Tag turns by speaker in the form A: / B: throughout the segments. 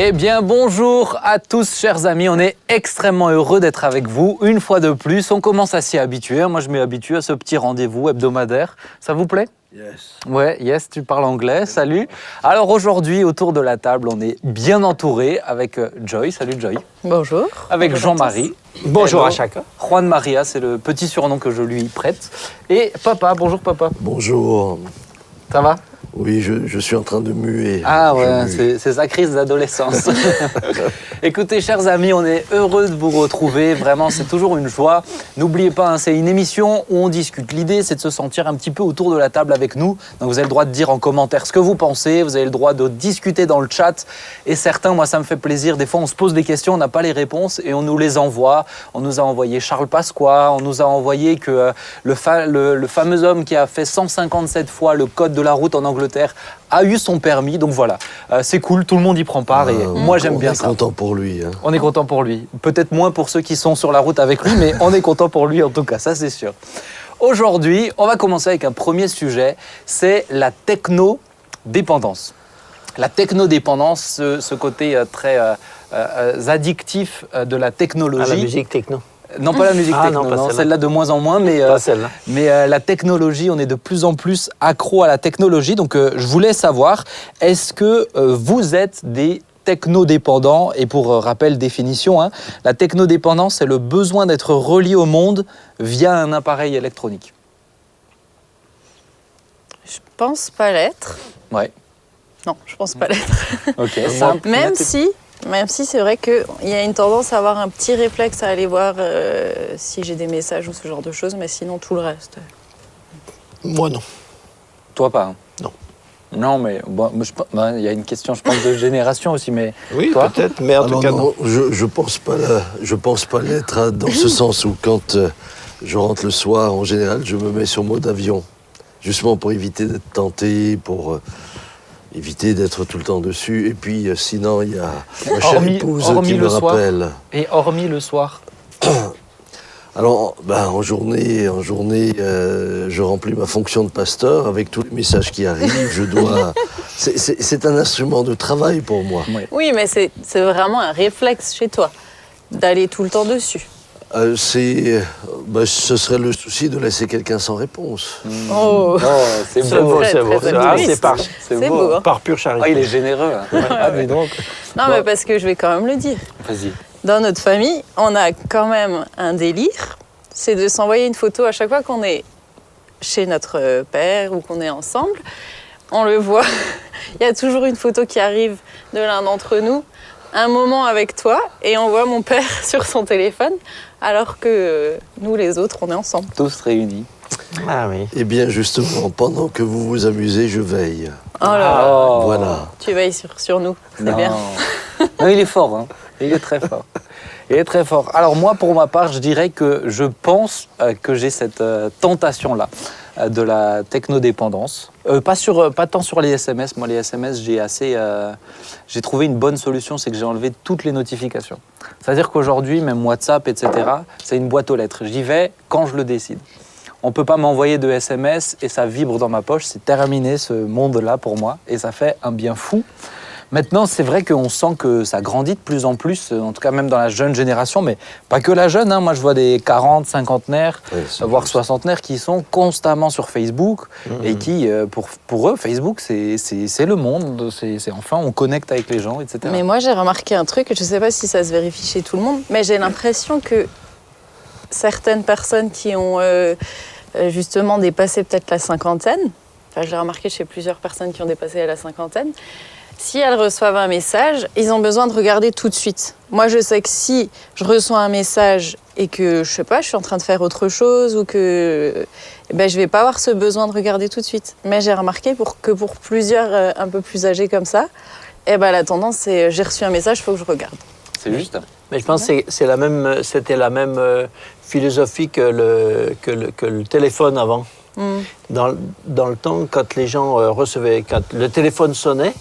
A: Eh bien, bonjour à tous, chers amis. On est extrêmement heureux d'être avec vous une fois de plus. On commence à s'y habituer. Moi, je m'y habitue à ce petit rendez-vous hebdomadaire. Ça vous plaît ?
B: Yes.
A: Ouais, yes, tu parles anglais. Salut. Alors aujourd'hui, autour de la table, on est bien entouré avec Joy. Salut Joy.
C: Bonjour.
A: Avec
C: Bonjour
A: Jean-Marie.
D: Bonjour
A: Hello.
D: à chacun.
A: Juan Maria, c'est le petit surnom que je lui prête. Et papa, bonjour papa.
B: Bonjour.
A: Ça va ?
B: Oui, je suis en train de muer.
A: Ah
B: Je
A: ouais,
B: mue.
A: c'est sa crise d'adolescence. Écoutez, chers amis, on est heureux de vous retrouver. Vraiment, c'est toujours une joie. N'oubliez pas, hein, c'est une émission où on discute. L'idée, c'est de se sentir un petit peu autour de la table avec nous. Donc, vous avez le droit de dire en commentaire ce que vous pensez. Vous avez le droit de discuter dans le chat. Et certains, moi, ça me fait plaisir. Des fois, on se pose des questions, on n'a pas les réponses et on nous les envoie. On nous a envoyé Charles Pasqua. On nous a envoyé que le fameux homme qui a fait 157 fois le code de la route en Angleterre a eu son permis. Donc voilà, c'est cool, tout le monde y prend part et moi j'aime bien ça.
B: On est content pour lui. Hein.
A: On est content pour lui. Peut-être moins pour ceux qui sont sur la route avec lui, mais on est content pour lui en tout cas, ça c'est sûr. Aujourd'hui, on va commencer avec un premier sujet, c'est la technodépendance. La technodépendance, ce côté très addictif de la technologie.
D: À la musique techno.
A: Non, pas la musique techno,
D: non, pas celle-là.
A: celle-là de moins en moins, mais,
D: Pas celle-là.
A: la technologie, on est de plus en plus accro à la technologie. Donc, je voulais savoir, est-ce que vous êtes des technodépendants ? Et pour rappel, définition, hein, la technodépendance, c'est le besoin d'être relié au monde via un appareil électronique.
C: Je pense pas l'être.
A: Ouais,
C: Non, je pense pas l'être.
A: ok, simple.
C: Même si c'est vrai qu'il y a une tendance à avoir un petit réflexe à aller voir si j'ai des messages ou ce genre de choses, mais sinon tout le reste.
B: Moi, non.
A: Toi, pas hein.
B: Non.
A: Non, mais bon, il y a une question, je pense, de génération aussi, mais
D: Oui,
A: toi
D: peut-être, mais en tout cas, non.
B: Je pense pas l'être hein, dans ce sens où quand je rentre le soir, en général, je me mets sur mode avion. Justement pour éviter d'être tenté, pour éviter d'être tout le temps dessus. Et puis sinon, il y a ma chère épouse qui me rappelle.
A: Et hormis le soir.
B: Alors, en journée, je remplis ma fonction de pasteur avec tous les messages qui arrivent. Je dois. C'est un instrument de travail pour moi.
C: Oui, mais c'est vraiment un réflexe chez toi d'aller tout le temps dessus.
B: Ce serait le souci de laisser quelqu'un sans réponse.
C: Oh,
A: c'est
D: C'est beau, c'est beau.
C: très
D: Ah,
C: optimiste.
D: c'est
C: beau, hein.
D: par pure charité.
A: Ah, il est généreux. Hein. Ah, dis donc.
C: Non, mais parce que je vais quand même le dire.
A: Vas-y.
C: Dans notre famille, on a quand même un délire, c'est de s'envoyer une photo à chaque fois qu'on est chez notre père ou qu'on est ensemble. On le voit, il y a toujours une photo qui arrive de l'un d'entre nous, un moment avec toi, et on voit mon père sur son téléphone, alors que nous, les autres, on est ensemble.
A: Tous réunis.
D: Ah oui.
B: Eh bien, justement, pendant que vous vous amusez, je veille.
C: Oh là là,
A: Oh.
C: Voilà. Tu veilles sur nous, c'est
A: Non.
C: bien.
A: Non, il est fort, hein. Il est très fort. Il est très fort. Alors moi, pour ma part, je dirais que je pense que j'ai cette tentation-là de la technodépendance. Pas tant sur les SMS. Moi, les SMS, j'ai trouvé une bonne solution, c'est que j'ai enlevé toutes les notifications. C'est-à-dire qu'aujourd'hui, même WhatsApp, etc., c'est une boîte aux lettres. J'y vais quand je le décide. On ne peut pas m'envoyer de SMS et ça vibre dans ma poche. C'est terminé ce monde-là pour moi et ça fait un bien fou. Maintenant, c'est vrai qu'on sent que ça grandit de plus en plus, en tout cas même dans la jeune génération, mais pas que la jeune. Hein. Moi, je vois des 40, cinquantenaires, voire soixantenaires qui sont constamment sur Facebook et qui, pour eux, Facebook, c'est le monde. C'est enfin, on connecte avec les gens, etc.
C: Mais moi, j'ai remarqué un truc, je ne sais pas si ça se vérifie chez tout le monde, mais j'ai l'impression que certaines personnes qui ont justement dépassé peut-être la cinquantaine, enfin, je l'ai remarqué chez plusieurs personnes qui ont dépassé la cinquantaine, si elles reçoivent un message, ils ont besoin de regarder tout de suite. Moi, je sais que si je reçois un message et que, je sais pas, je suis en train de faire autre chose ou que je vais pas avoir ce besoin de regarder tout de suite. Mais j'ai remarqué que pour plusieurs un peu plus âgés comme ça, la tendance, c'est j'ai reçu un message, il faut que je regarde.
A: C'est juste.
D: Mais je pense que c'était la même philosophie que le téléphone avant. Dans le temps, quand les gens quand le téléphone sonnait,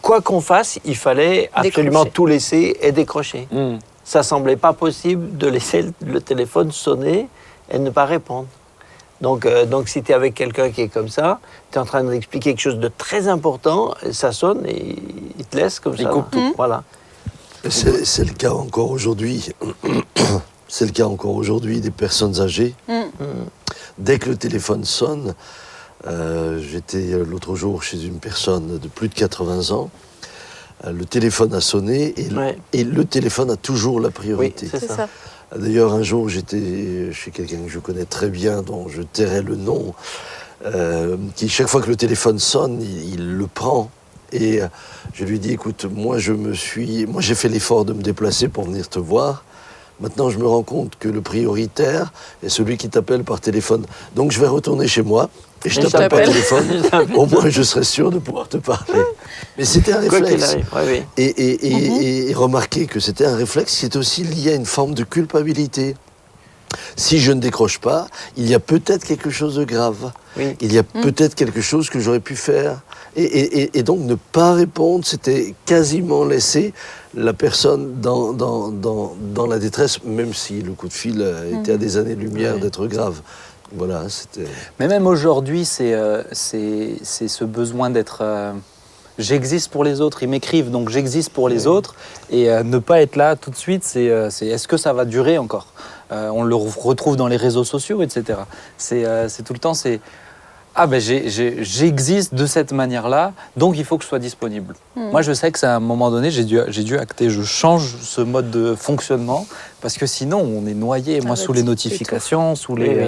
D: quoi qu'on fasse, il fallait absolument tout laisser et décrocher. Ça semblait pas possible de laisser le téléphone sonner et ne pas répondre. Donc si tu es avec quelqu'un qui est comme ça, tu es en train de lui expliquer quelque chose de très important, ça sonne et il te laisse comme ça.
A: coupe tout.
D: Voilà.
B: C'est le cas encore aujourd'hui. C'est le cas encore aujourd'hui des personnes âgées. Dès que le téléphone sonne, j'étais l'autre jour chez une personne de plus de 80 ans. Le téléphone a sonné et le téléphone a toujours la priorité.
D: Oui, c'est ça.
B: D'ailleurs, un jour, j'étais chez quelqu'un que je connais très bien, dont je tairai le nom, qui, chaque fois que le téléphone sonne, il le prend. Et je lui dis, écoute, moi j'ai fait l'effort de me déplacer pour venir te voir. Maintenant, je me rends compte que le prioritaire est celui qui t'appelle par téléphone. Donc, je vais retourner chez moi et je t'appelle par téléphone. Au moins, je serai sûr de pouvoir te parler. Mais c'était un
D: Quoi qu'il
B: réflexe.
D: arrive, oui.
B: Et remarquez que c'était un réflexe qui est aussi lié à une forme de culpabilité. Si je ne décroche pas, il y a peut-être quelque chose de grave.
D: Oui.
B: Il y a peut-être quelque chose que j'aurais pu faire. Et donc, ne pas répondre, c'était quasiment laisser la personne dans la détresse, même si le coup de fil était à des années-lumière d'être grave. Voilà, c'était...
A: Mais même aujourd'hui, c'est ce besoin d'être... j'existe pour les autres, ils m'écrivent, donc j'existe pour les autres. Et ne pas être là tout de suite, c'est est-ce que ça va durer encore on le retrouve dans les réseaux sociaux, etc. C'est tout le temps, c'est... Ah ben j'existe de cette manière-là, donc il faut que je sois disponible. Moi je sais que c'est à un moment donné, j'ai dû acter, je change ce mode de fonctionnement, parce que sinon on est noyé, moi sous les notifications, sous les...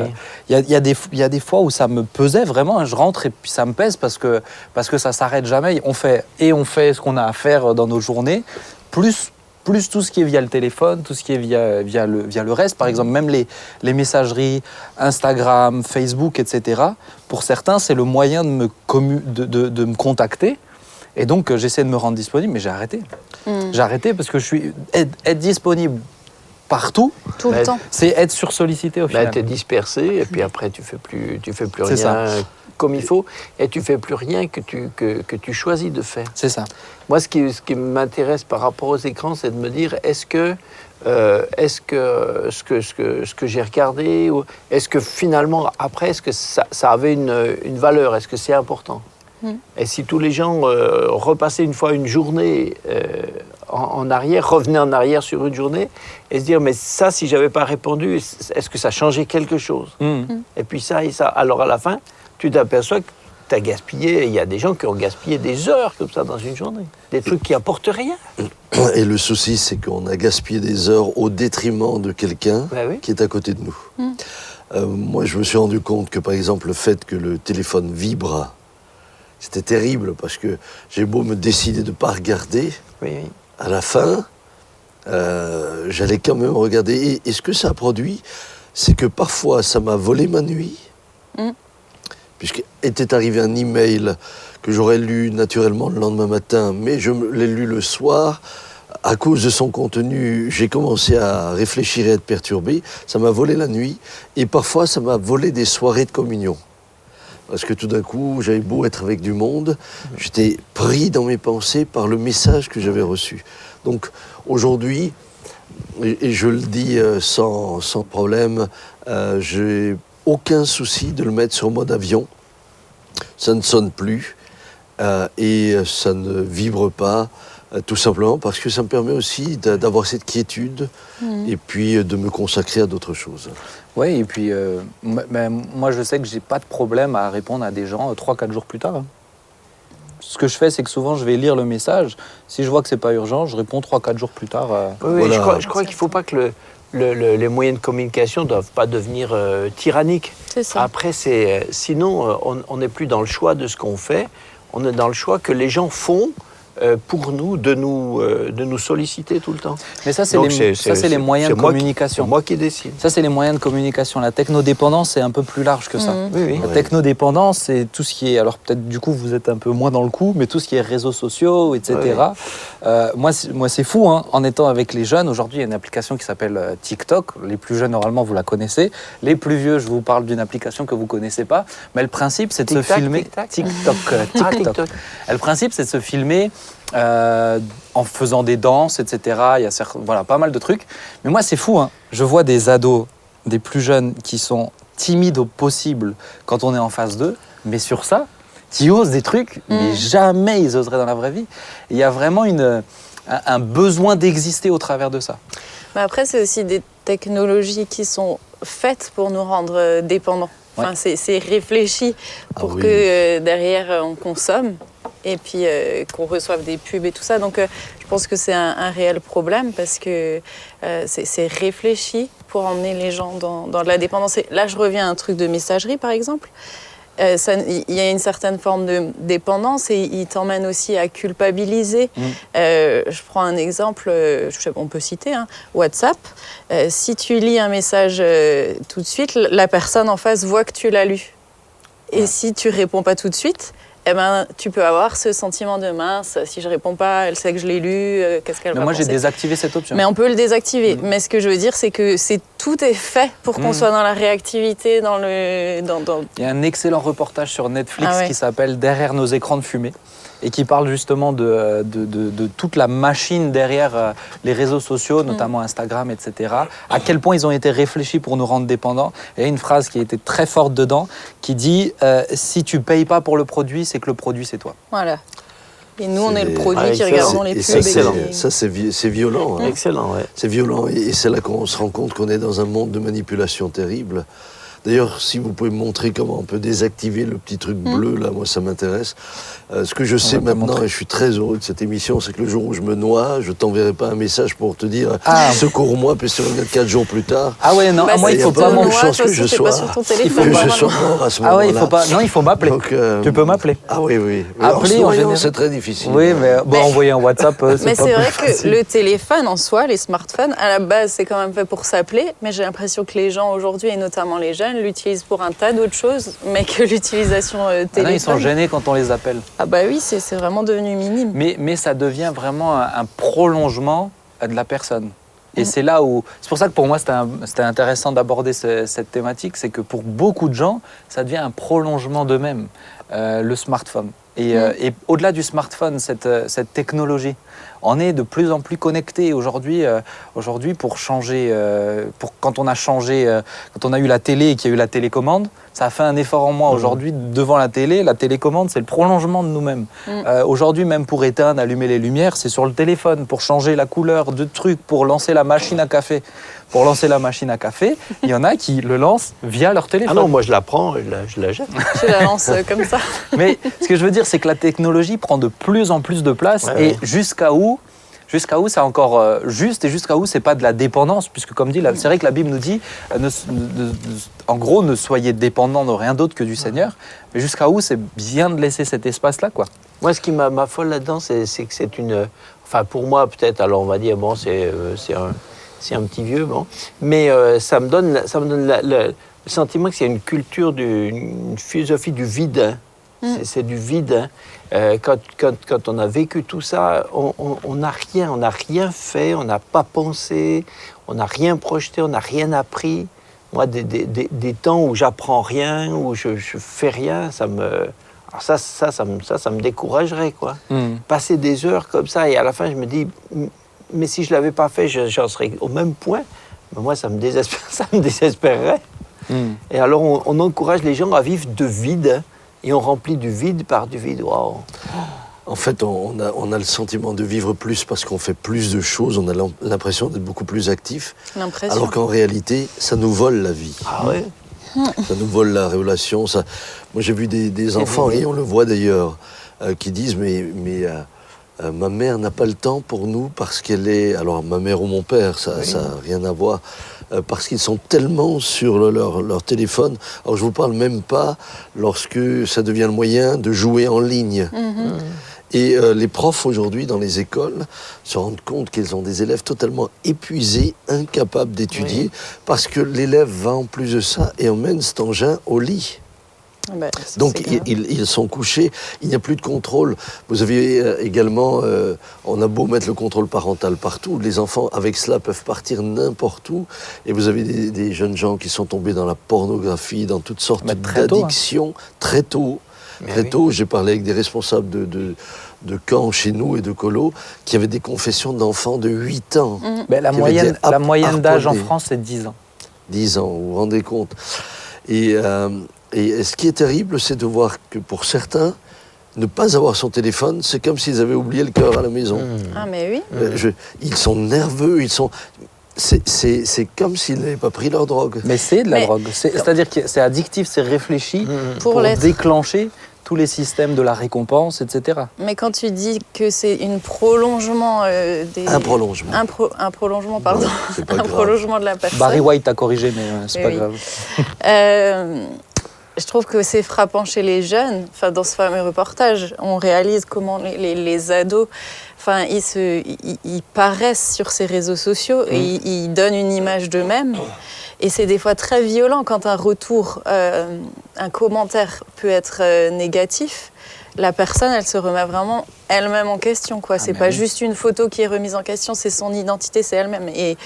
A: Il y a des fois où ça me pesait vraiment, je rentre et puis ça me pèse parce que ça s'arrête jamais. On fait ce qu'on a à faire dans nos journées, plus tout ce qui est via le téléphone, tout ce qui est via le reste, par exemple, même les messageries, Instagram, Facebook, etc. Pour certains, c'est le moyen de me contacter. Et donc, j'essaie de me rendre disponible, mais j'ai arrêté. J'ai arrêté parce que être disponible partout,
C: Tout le temps.
A: c'est être sursollicité au final.
D: Tu es dispersé et puis après, tu fais plus rien
A: ça.
D: comme il faut et tu fais plus rien que tu choisis de faire.
A: C'est ça.
D: Moi, ce qui m'intéresse par rapport aux écrans, c'est de me dire, est-ce que ce que j'ai regardé, est-ce que finalement, après, est-ce que ça avait une valeur, est-ce que c'est important? Et si tous les gens repassaient une fois une journée en arrière, revenaient en arrière sur une journée, et se dire, mais ça, si j'avais pas répondu, est-ce que ça changeait quelque chose? Et puis ça et ça. Alors à la fin, tu t'aperçois que tu as gaspillé, il y a des gens qui ont gaspillé des heures comme ça dans une journée, des trucs qui apportent rien.
B: Et le souci, c'est qu'on a gaspillé des heures au détriment de quelqu'un qui est à côté de nous. Moi, je me suis rendu compte que, par exemple, le fait que le téléphone vibre, c'était terrible, parce que j'ai beau me décider de ne pas regarder, à la fin, j'allais quand même regarder. Et ce que ça a produit, c'est que parfois, ça m'a volé ma nuit, puisqu'était arrivé un email que j'aurais lu naturellement le lendemain matin, mais je l'ai lu le soir. À cause de son contenu, j'ai commencé à réfléchir et à être perturbé. Ça m'a volé la nuit, et parfois, ça m'a volé des soirées de communion. Parce que tout d'un coup, j'avais beau être avec du monde, j'étais pris dans mes pensées par le message que j'avais reçu. Donc aujourd'hui, et je le dis sans problème, j'ai aucun souci de le mettre sur mode avion. Ça ne sonne plus et ça ne vibre pas, tout simplement parce que ça me permet aussi d'avoir cette quiétude et puis de me consacrer à d'autres choses.
A: Oui, et puis moi je sais que j'ai pas de problème à répondre à des gens 3-4 jours plus tard. Ce que je fais, c'est que souvent je vais lire le message. Si je vois que c'est pas urgent, je réponds 3-4 jours plus tard.
D: Oui,
B: voilà.
D: je crois qu'il ne faut pas que les moyens de communication ne doivent pas devenir tyranniques.
C: C'est ça.
D: Après, sinon, on n'est plus dans le choix de ce qu'on fait. On est dans le choix que les gens font pour nous, de nous solliciter tout le temps.
A: Mais ça, c'est les moyens de communication.
D: C'est moi qui décide.
A: Ça, c'est les moyens de communication. La technodépendance, c'est un peu plus large que ça.
D: Oui.
A: La technodépendance, c'est tout ce qui est... Alors peut-être, du coup, vous êtes un peu moins dans le coup, mais tout ce qui est réseaux sociaux, etc. Moi, c'est fou, hein, en étant avec les jeunes. Aujourd'hui, il y a une application qui s'appelle TikTok. Les plus jeunes, normalement, vous la connaissez. Les plus vieux, je vous parle d'une application que vous ne connaissez pas. Mais le principe, c'est de se filmer... TikTok. Et le principe, c'est de se filmer... en faisant des danses, etc. Il y a pas mal de trucs. Mais moi, c'est fou. Hein. Je vois des ados, des plus jeunes, qui sont timide au possible quand on est en face d'eux, mais sur ça, qui osent des trucs, mais jamais ils oseraient dans la vraie vie. Il y a vraiment un besoin d'exister au travers de ça.
C: Mais après, c'est aussi des technologies qui sont faites pour nous rendre dépendants. Enfin, c'est réfléchi pour que derrière on consomme et puis qu'on reçoive des pubs et tout ça. Donc je pense que c'est un réel problème parce que c'est réfléchi pour emmener les gens dans de la dépendance. Et là, je reviens à un truc de messagerie, par exemple. Il y a une certaine forme de dépendance et il t'emmène aussi à culpabiliser. Je prends un exemple, on peut citer, WhatsApp. Si tu lis un message tout de suite, la personne en face voit que tu l'as lu. Et si tu réponds pas tout de suite, eh ben, tu peux avoir ce sentiment de mince, si je réponds pas, elle sait que je l'ai lu, qu'est-ce qu'elle va penser.
A: Moi, j'ai désactivé cette option.
C: Mais on peut le désactiver. Mais ce que je veux dire, c'est que tout est fait pour qu'on soit dans la réactivité, dans le...
A: Il y a un excellent reportage sur Netflix qui s'appelle « Derrière nos écrans de fumée » et qui parle justement de toute la machine derrière les réseaux sociaux, notamment Instagram, etc. À quel point ils ont été réfléchis pour nous rendre dépendants. Il y a une phrase qui a été très forte dedans qui dit « Si tu payes pas pour le produit, c'est que le produit, c'est toi. »
C: Voilà. Et nous, on est le produit qui regardons les pubs.
B: Ça, c'est violent.
D: Excellent, ouais.
B: C'est violent et c'est là qu'on se rend compte qu'on est dans un monde de manipulation terrible. D'ailleurs, si vous pouvez me montrer comment on peut désactiver le petit truc bleu, là, moi, ça m'intéresse. Ce que je sais maintenant, et je suis très heureux de cette émission, c'est que le jour où je me noie, je t'enverrai pas un message pour te dire « Secours-moi », puis se remettre 4 jours plus tard.
A: Ah ouais, non, moi, il faut pas
B: de chance que je sois mort à ce moment-là.
A: Ah ouais, il faut m'appeler. Tu peux m'appeler.
B: Ah oui.
A: Appeler, en général,
B: c'est très difficile.
A: Oui, mais envoyer un WhatsApp,
C: mais c'est vrai que le téléphone en soi, les smartphones, à la base, c'est quand même fait pour s'appeler, mais j'ai l'impression que les gens aujourd'hui, et notamment les jeunes, l'utilisent pour un tas d'autres choses, mais que l'utilisation téléphone...
A: ils sont gênés quand on les appelle.
C: Ah bah oui, c'est vraiment devenu minime.
A: Mais ça devient vraiment un prolongement de la personne. Et c'est là où... C'est pour ça que pour moi, c'était intéressant d'aborder cette thématique, c'est que pour beaucoup de gens, ça devient un prolongement d'eux-mêmes, le smartphone. Et au-delà du smartphone, cette technologie, on est de plus en plus connectés aujourd'hui. Pour changer, quand on a eu la télé et qu'il y a eu la télécommande, ça a fait un effort en moi. Aujourd'hui, devant la télécommande, c'est le prolongement de nous-mêmes. Aujourd'hui, même pour éteindre, allumer les lumières, c'est sur le téléphone. Pour changer la couleur de trucs, pour lancer la machine à café. Il y en a qui le lancent via leur téléphone.
D: Ah non, moi je la prends, je la jette.
C: Je la lance comme ça.
A: Mais ce que je veux dire, c'est que la technologie prend de plus en plus de place jusqu'à où c'est encore juste et jusqu'à où c'est pas de la dépendance, puisque comme dit, c'est vrai que la Bible nous dit, en gros, ne soyez dépendants de rien d'autre que du Seigneur, mais jusqu'à où c'est bien de laisser cet espace-là, quoi.
D: Moi, ce qui m'affole là-dedans, c'est que c'est une... Enfin, pour moi, peut-être, alors on va dire, bon, c'est un petit vieux, bon, mais ça me donne le sentiment que c'est une culture, une philosophie du vide. C'est du vide. Quand on a vécu tout ça, on n'a rien fait, on n'a pas pensé, on n'a rien projeté, on n'a rien appris. Moi, des temps où j'apprends rien, où je fais rien, ça me découragerait, quoi. Passer des heures comme ça, et à la fin, je me dis, mais si je l'avais pas fait, j'en serais au même point. Mais moi, ça me désespérerait. Et alors, on encourage les gens à vivre de vide. Et on remplit du vide par du vide. Wow.
B: En fait, on a le sentiment de vivre plus parce qu'on fait plus de choses, on a l'impression d'être beaucoup plus actif. Alors qu'en réalité, ça nous vole la vie.
D: Ah ouais.
B: Ça nous vole la relation. Moi, j'ai vu des enfants, et on le voit d'ailleurs, qui disent ma mère n'a pas le temps pour nous parce qu'elle est... Alors, ma mère ou mon père, ça n'a rien à voir. Parce qu'ils sont tellement sur leur téléphone. Alors, je ne vous parle même pas lorsque ça devient le moyen de jouer en ligne. Et les profs, aujourd'hui, dans les écoles, se rendent compte qu'ils ont des élèves totalement épuisés, incapables d'étudier, parce que l'élève va, en plus de ça, et emmène cet engin au lit. Donc ils sont couchés, il n'y a plus de contrôle. Vous avez également, on a beau mettre le contrôle parental partout, les enfants avec cela peuvent partir n'importe où. Et vous avez des jeunes gens qui sont tombés dans la pornographie, dans toutes sortes d'addictions très tôt. Très tôt, j'ai parlé avec des responsables de camps chez nous et de colos qui avaient des confessions d'enfants de 8 ans.
A: La moyenne d'âge en France, c'est 10 ans.
B: 10 ans, vous vous rendez compte ? Et ce qui est terrible, c'est de voir que pour certains, ne pas avoir son téléphone, c'est comme s'ils avaient oublié le cœur à la maison.
C: Ah, mais oui.
B: Ils sont nerveux, c'est comme s'ils n'avaient pas pris leur drogue.
A: Mais c'est de la drogue. C'est-à-dire que c'est addictif, c'est réfléchi pour déclencher tous les systèmes de la récompense, etc.
C: Mais quand tu dis que c'est un prolongement
B: Un prolongement.
C: Un prolongement, pardon.
B: Non, c'est pas
C: un
B: grave.
C: prolongement de la personne.
A: Barry White t'a corrigé, mais c'est pas
C: Oui.
A: grave.
C: Je trouve que c'est frappant chez les jeunes. Enfin, dans ce fameux reportage, on réalise comment les ados, enfin, ils paraissent sur ces réseaux sociaux et ils donnent une image d'eux-mêmes. Et c'est des fois très violent quand un retour, un commentaire peut être négatif. La personne, elle se remet vraiment elle-même en question, quoi. C'est pas juste une photo qui est remise en question, c'est son identité, c'est elle-même. Et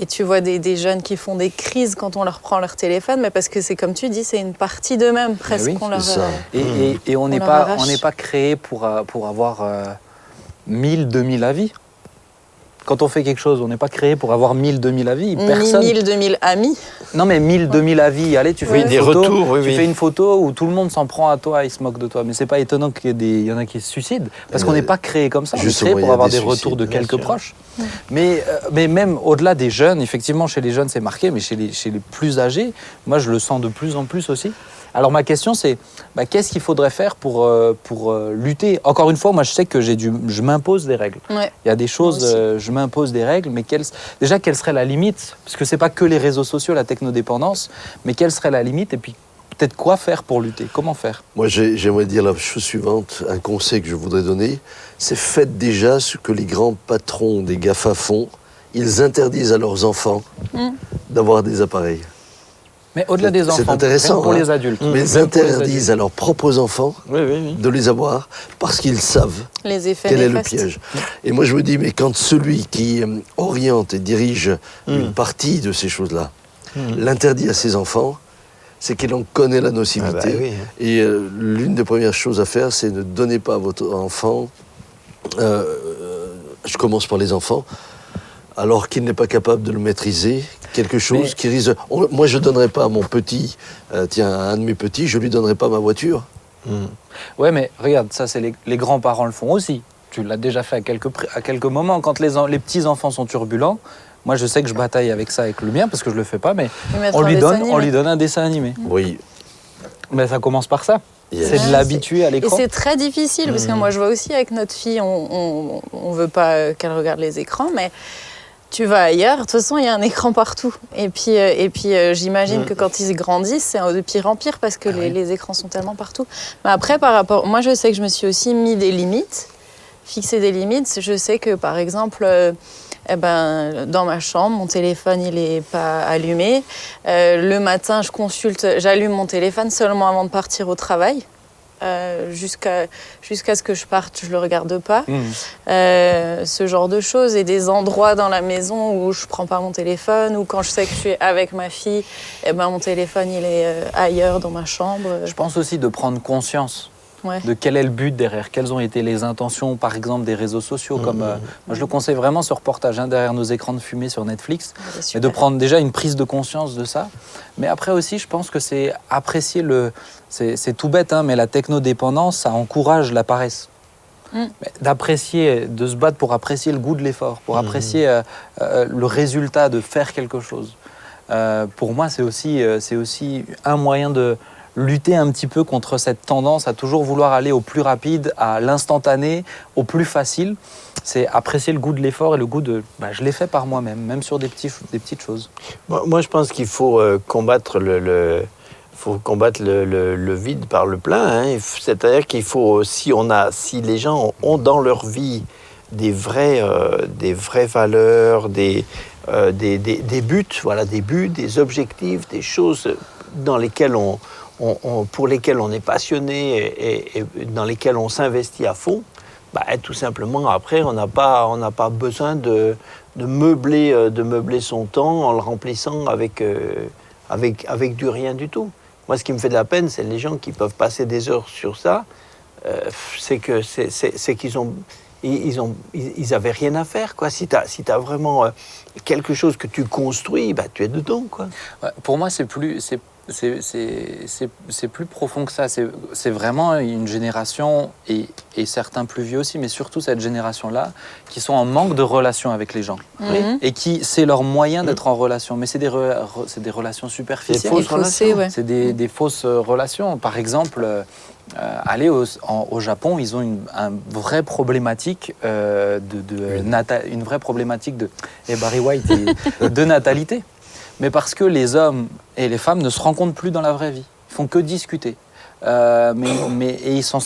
C: tu vois des jeunes qui font des crises quand on leur prend leur téléphone, mais parce que c'est comme tu dis, c'est une partie d'eux-mêmes presque.
A: Oui,
C: qu'on leur,
B: c'est ça.
A: Et on n'est pas créé pour avoir 1000, 2000 avis. Quand on fait quelque chose, on n'est pas créé pour avoir 1000, 2000 avis. Personne.
C: 1000, 2000 amis.
A: Non, mais 1000, 2000 avis. Allez, tu fais une
D: des
A: photo,
D: retours,
A: tu fais une photo où tout le monde s'en prend à toi, il se moque de toi. Mais c'est pas étonnant qu'il y en a qui se suicident, parce qu'on n'est pas créé comme ça. On est
B: Justement,
A: créé
B: il y
A: pour
B: a
A: avoir
B: des
A: des retours
B: suicides,
A: de
D: bien
A: quelques
D: sûr.
A: proches. Mais même au-delà des jeunes, effectivement, chez les jeunes, c'est marqué, mais chez les plus âgés, moi, je le sens de plus en plus aussi. Alors ma question c'est, qu'est-ce qu'il faudrait faire pour lutter? Encore une fois, moi je sais que je m'impose des règles.
C: Ouais.
A: Il y a des choses, je m'impose des règles, mais quelle serait la limite? Parce que c'est pas que les réseaux sociaux, la technodépendance, mais quelle serait la limite? Et puis peut-être quoi faire pour lutter? Comment faire?
B: Moi, j'aimerais dire la chose suivante, un conseil que je voudrais donner, c'est faites déjà ce que les grands patrons des GAFA font. Ils interdisent à leurs enfants d'avoir des appareils.
A: Mais au-delà des enfants,
B: C'est intéressant,
A: même pour
B: hein.
A: les adultes.
B: Mais
A: Même
B: ils
A: pour les
B: interdisent
A: adultes.
B: à leurs propres enfants de les avoir parce qu'ils savent
C: Les effets
B: quel est le
C: néfastes.
B: piège. Et moi, je me dis, mais quand celui qui oriente et dirige une partie de ces choses-là l'interdit à ses enfants, c'est qu'il en connaît la nocivité.
D: Ah bah oui.
B: Et l'une des premières choses à faire, c'est ne donnez pas à votre enfant, je commence par les enfants, alors qu'il n'est pas capable de le maîtriser, quelque chose qui risque... Moi, je ne donnerais pas à mon petit, à un de mes petits, je ne lui donnerais pas ma voiture.
A: Ouais, mais regarde, ça, c'est les grands-parents le font aussi. Tu l'as déjà fait à quelques moments. Quand les petits-enfants sont turbulents, moi, je sais que je bataille avec ça, avec le mien, parce que je ne le fais pas, mais
C: mettre
A: on
C: un
A: lui
C: dessin
A: donne
C: animé.
A: un dessin animé.
B: Oui.
A: Mais ça commence par ça.
B: Yes.
A: C'est de
C: Ouais,
A: l'habituer à
C: Et
A: l'écran.
C: c'est très difficile, parce que moi, je vois aussi avec notre fille, on veut pas qu'elle regarde les écrans, mais tu vas ailleurs, de toute façon, il y a un écran partout. Et puis j'imagine que quand ils grandissent, c'est de pire en pire, parce que les écrans sont tellement partout. Mais après, moi, je sais que je me suis aussi mis des limites, fixé des limites. Je sais que, par exemple... dans ma chambre, mon téléphone, il n'est pas allumé. Le matin, j'allume mon téléphone seulement avant de partir au travail. Jusqu'à ce que je parte, je ne le regarde pas. Ce genre de choses. Et des endroits dans la maison où je ne prends pas mon téléphone, ou quand je sais que je suis avec ma fille, mon téléphone, il est ailleurs dans ma chambre.
A: Je pense aussi de prendre conscience
C: Ouais.
A: de quel est le but derrière, quelles ont été les intentions, par exemple, des réseaux sociaux. Comme, moi, je le conseille vraiment, ce reportage, derrière nos écrans de fumée sur Netflix,
C: C'est
A: et de
C: super.
A: prendre déjà une prise de conscience de ça. Mais après aussi, je pense que c'est apprécier c'est tout bête, hein, mais la technodépendance, ça encourage la paresse. Mais d'apprécier, de se battre pour apprécier le goût de l'effort, pour apprécier le résultat de faire quelque chose. Pour moi, c'est aussi un moyen de lutter un petit peu contre cette tendance à toujours vouloir aller au plus rapide, à l'instantané, au plus facile. C'est apprécier le goût de l'effort et le goût de... je l'ai fait par moi-même, même sur des petites choses.
D: Moi, je pense qu'il faut combattre le vide par le plein. Hein. C'est-à-dire qu'il faut, si les gens ont dans leur vie des vraies valeurs, des buts, des objectifs, des choses dans lesquelles pour lesquelles on est passionné et dans lesquelles on s'investit à fond, tout simplement, après, on n'a pas besoin de meubler son temps en le remplissant avec du rien du tout. Moi, ce qui me fait de la peine, c'est les gens qui peuvent passer des heures sur ça. C'est qu'ils avaient rien à faire, quoi. Si t'as vraiment quelque chose que tu construis, tu es dedans, quoi.
A: Ouais, pour moi, c'est c'est plus profond que ça. C'est vraiment une génération, et certains plus vieux aussi, mais surtout cette génération-là, qui sont en manque de relation avec les gens. Et qui, c'est leur moyen d'être en relation. Mais c'est des relations superficielles.
D: Des fausses relations.
C: Ouais.
A: C'est des fausses relations. Par exemple, aller au Japon, ils ont une vraie problématique une vraie problématique Barry White de natalité. Mais parce que les hommes et les femmes ne se rencontrent plus dans la vraie vie. Ils font que discuter. Et ils sont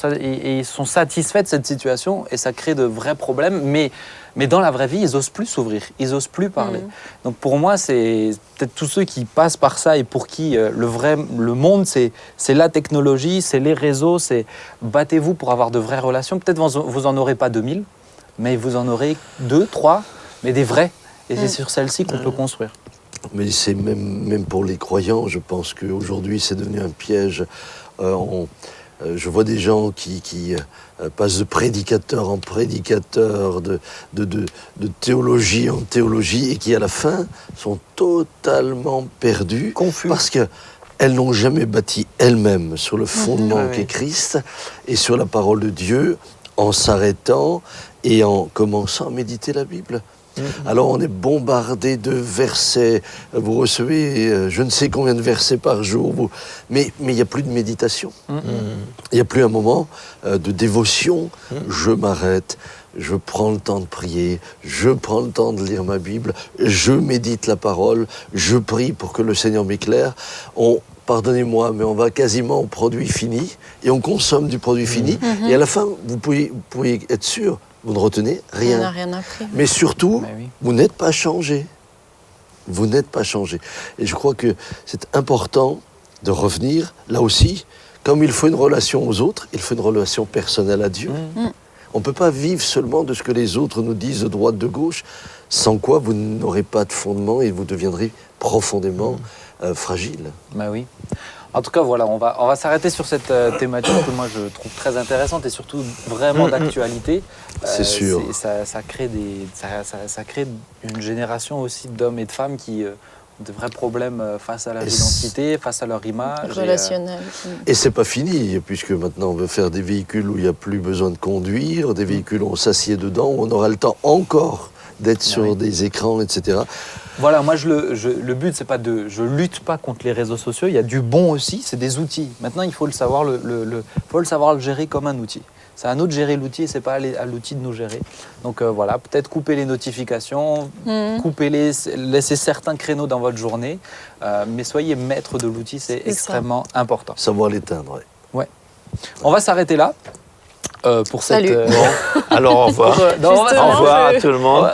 A: satisfaits de cette situation et ça crée de vrais problèmes. Mais dans la vraie vie, ils n'osent plus s'ouvrir, ils n'osent plus parler. Donc pour moi, c'est peut-être tous ceux qui passent par ça et pour qui le monde, c'est la technologie, c'est les réseaux, c'est battez-vous pour avoir de vraies relations. Peut-être vous n'en aurez pas 2000, mais vous en aurez 2, 3, mais des vraies. Et c'est sur celles-ci qu'on peut construire.
B: Mais c'est même pour les croyants, je pense qu'aujourd'hui c'est devenu un piège. Je vois des gens qui passent de prédicateur en prédicateur, de théologie en théologie, et qui à la fin sont totalement perdus.
A: Confus.
B: Parce qu'elles n'ont jamais bâti elles-mêmes sur le fondement qu'est Christ et sur la parole de Dieu, en s'arrêtant et en commençant à méditer la Bible. Alors on est bombardé de versets, vous recevez je ne sais combien de versets par jour, mais il n'y a plus de méditation. Il n'y a plus un moment de dévotion. Je m'arrête, je prends le temps de prier, je prends le temps de lire ma Bible, je médite la parole, je prie pour que le Seigneur m'éclaire. Pardonnez-moi, mais on va quasiment au produit fini et on consomme du produit fini. Et à la fin, vous pouvez être sûr, vous ne retenez rien.
C: On n'a rien appris.
B: Mais surtout, vous n'êtes pas changé. Vous n'êtes pas changé. Et je crois que c'est important de revenir, là aussi, comme il faut une relation aux autres, il faut une relation personnelle à Dieu. On ne peut pas vivre seulement de ce que les autres nous disent de droite, de gauche, sans quoi vous n'aurez pas de fondement et vous deviendrez profondément fragile.
A: Bah oui. En tout cas, voilà, on va s'arrêter sur cette thématique que moi je trouve très intéressante et surtout vraiment d'actualité.
B: C'est sûr.
A: Ça crée une génération aussi d'hommes et de femmes qui ont de vrais problèmes face à leur identité, face à leur image.
C: Relationnel.
B: Et c'est pas fini, puisque maintenant on veut faire des véhicules où il n'y a plus besoin de conduire, des véhicules où on s'assied dedans, où on aura le temps encore d'être sur des écrans, etc.
A: Voilà, moi le but c'est pas je lutte pas contre les réseaux sociaux. Il y a du bon aussi, c'est des outils. Maintenant il faut le savoir le gérer comme un outil. C'est à nous de gérer l'outil et c'est pas à l'outil de nous gérer. Donc voilà, peut-être couper les notifications, laisser certains créneaux dans votre journée, mais soyez maître de l'outil, c'est extrêmement important.
B: Savoir l'éteindre.
A: Ouais. On va s'arrêter là. Pour cette.
D: Bon, alors au revoir.
A: Au
D: revoir à tout le monde.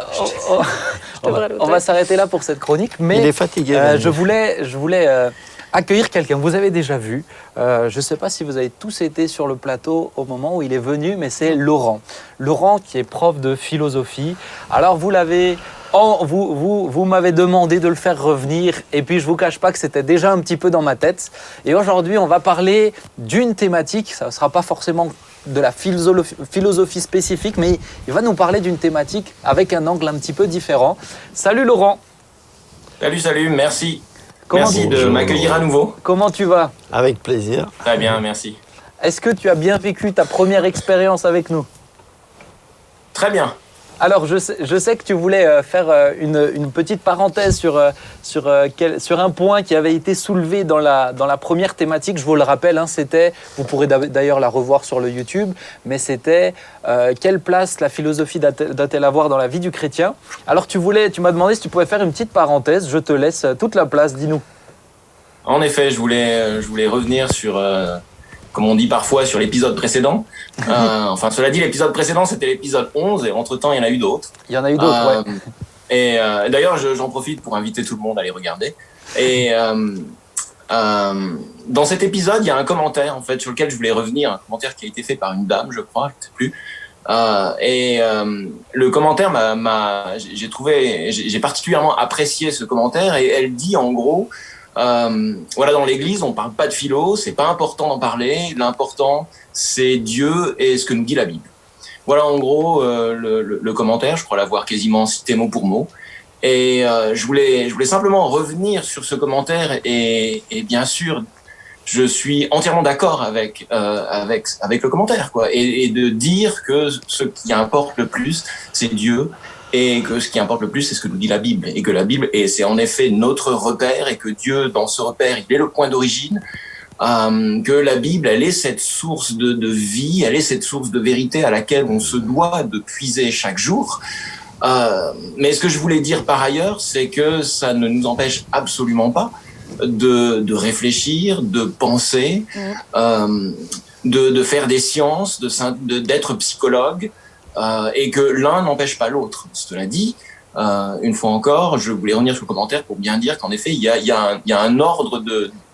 A: On va s'arrêter là pour cette chronique, mais
D: il est fatigué.
A: je voulais accueillir quelqu'un. Vous avez déjà vu, je ne sais pas si vous avez tous été sur le plateau au moment où il est venu, mais c'est Laurent. Laurent qui est prof de philosophie. Alors vous l'avez... Vous m'avez demandé de le faire revenir et puis je ne vous cache pas que c'était déjà un petit peu dans ma tête. Et aujourd'hui, on va parler d'une thématique, ça ne sera pas forcément de la philosophie spécifique, mais il va nous parler d'une thématique avec un angle un petit peu différent. Salut Laurent.
E: Salut, merci.
B: Merci
E: de m'accueillir à nouveau.
A: Comment tu vas?
D: Avec plaisir.
E: Très bien, merci.
A: Est-ce que tu as bien vécu ta première expérience avec nous?
E: Très bien.
A: Alors, je sais que tu voulais faire une petite parenthèse sur un point qui avait été soulevé dans la première thématique. Je vous le rappelle, c'était, vous pourrez d'ailleurs la revoir sur le YouTube, mais c'était quelle place la philosophie doit-elle avoir dans la vie du chrétien? Alors, tu m'as demandé si tu pouvais faire une petite parenthèse. Je te laisse toute la place, dis-nous.
E: En effet, je voulais revenir sur... comme on dit parfois, sur l'épisode précédent. Enfin, cela dit, l'épisode précédent, c'était l'épisode 11, et entre-temps, il y en a eu d'autres.
A: Il y en a eu d'autres, ouais.
E: Et d'ailleurs, j'en profite pour inviter tout le monde à les regarder. Et dans cet épisode, il y a un commentaire, en fait, sur lequel je voulais revenir, un commentaire qui a été fait par une dame, je crois, je ne sais plus. Le commentaire j'ai particulièrement apprécié ce commentaire, et elle dit, en gros... voilà, dans l'église, on parle pas de philo, c'est pas important d'en parler. L'important, c'est Dieu et ce que nous dit la Bible. Voilà, en gros, le commentaire. Je crois l'avoir quasiment cité mot pour mot. Et je voulais simplement revenir sur ce commentaire et bien sûr, je suis entièrement d'accord avec le commentaire, quoi, et de dire que ce qui importe le plus, c'est Dieu, et que ce qui importe le plus, c'est ce que nous dit la Bible, et que la Bible, c'est en effet notre repère, et que Dieu, dans ce repère, il est le point d'origine, que la Bible, elle est cette source de vie, elle est cette source de vérité à laquelle on se doit de puiser chaque jour. Mais ce que je voulais dire par ailleurs, c'est que ça ne nous empêche absolument pas de réfléchir, de penser, de faire des sciences, d'être psychologue, et que l'un n'empêche pas l'autre. Cela dit, une fois encore, je voulais revenir sur le commentaire pour bien dire qu'en effet, il y a un ordre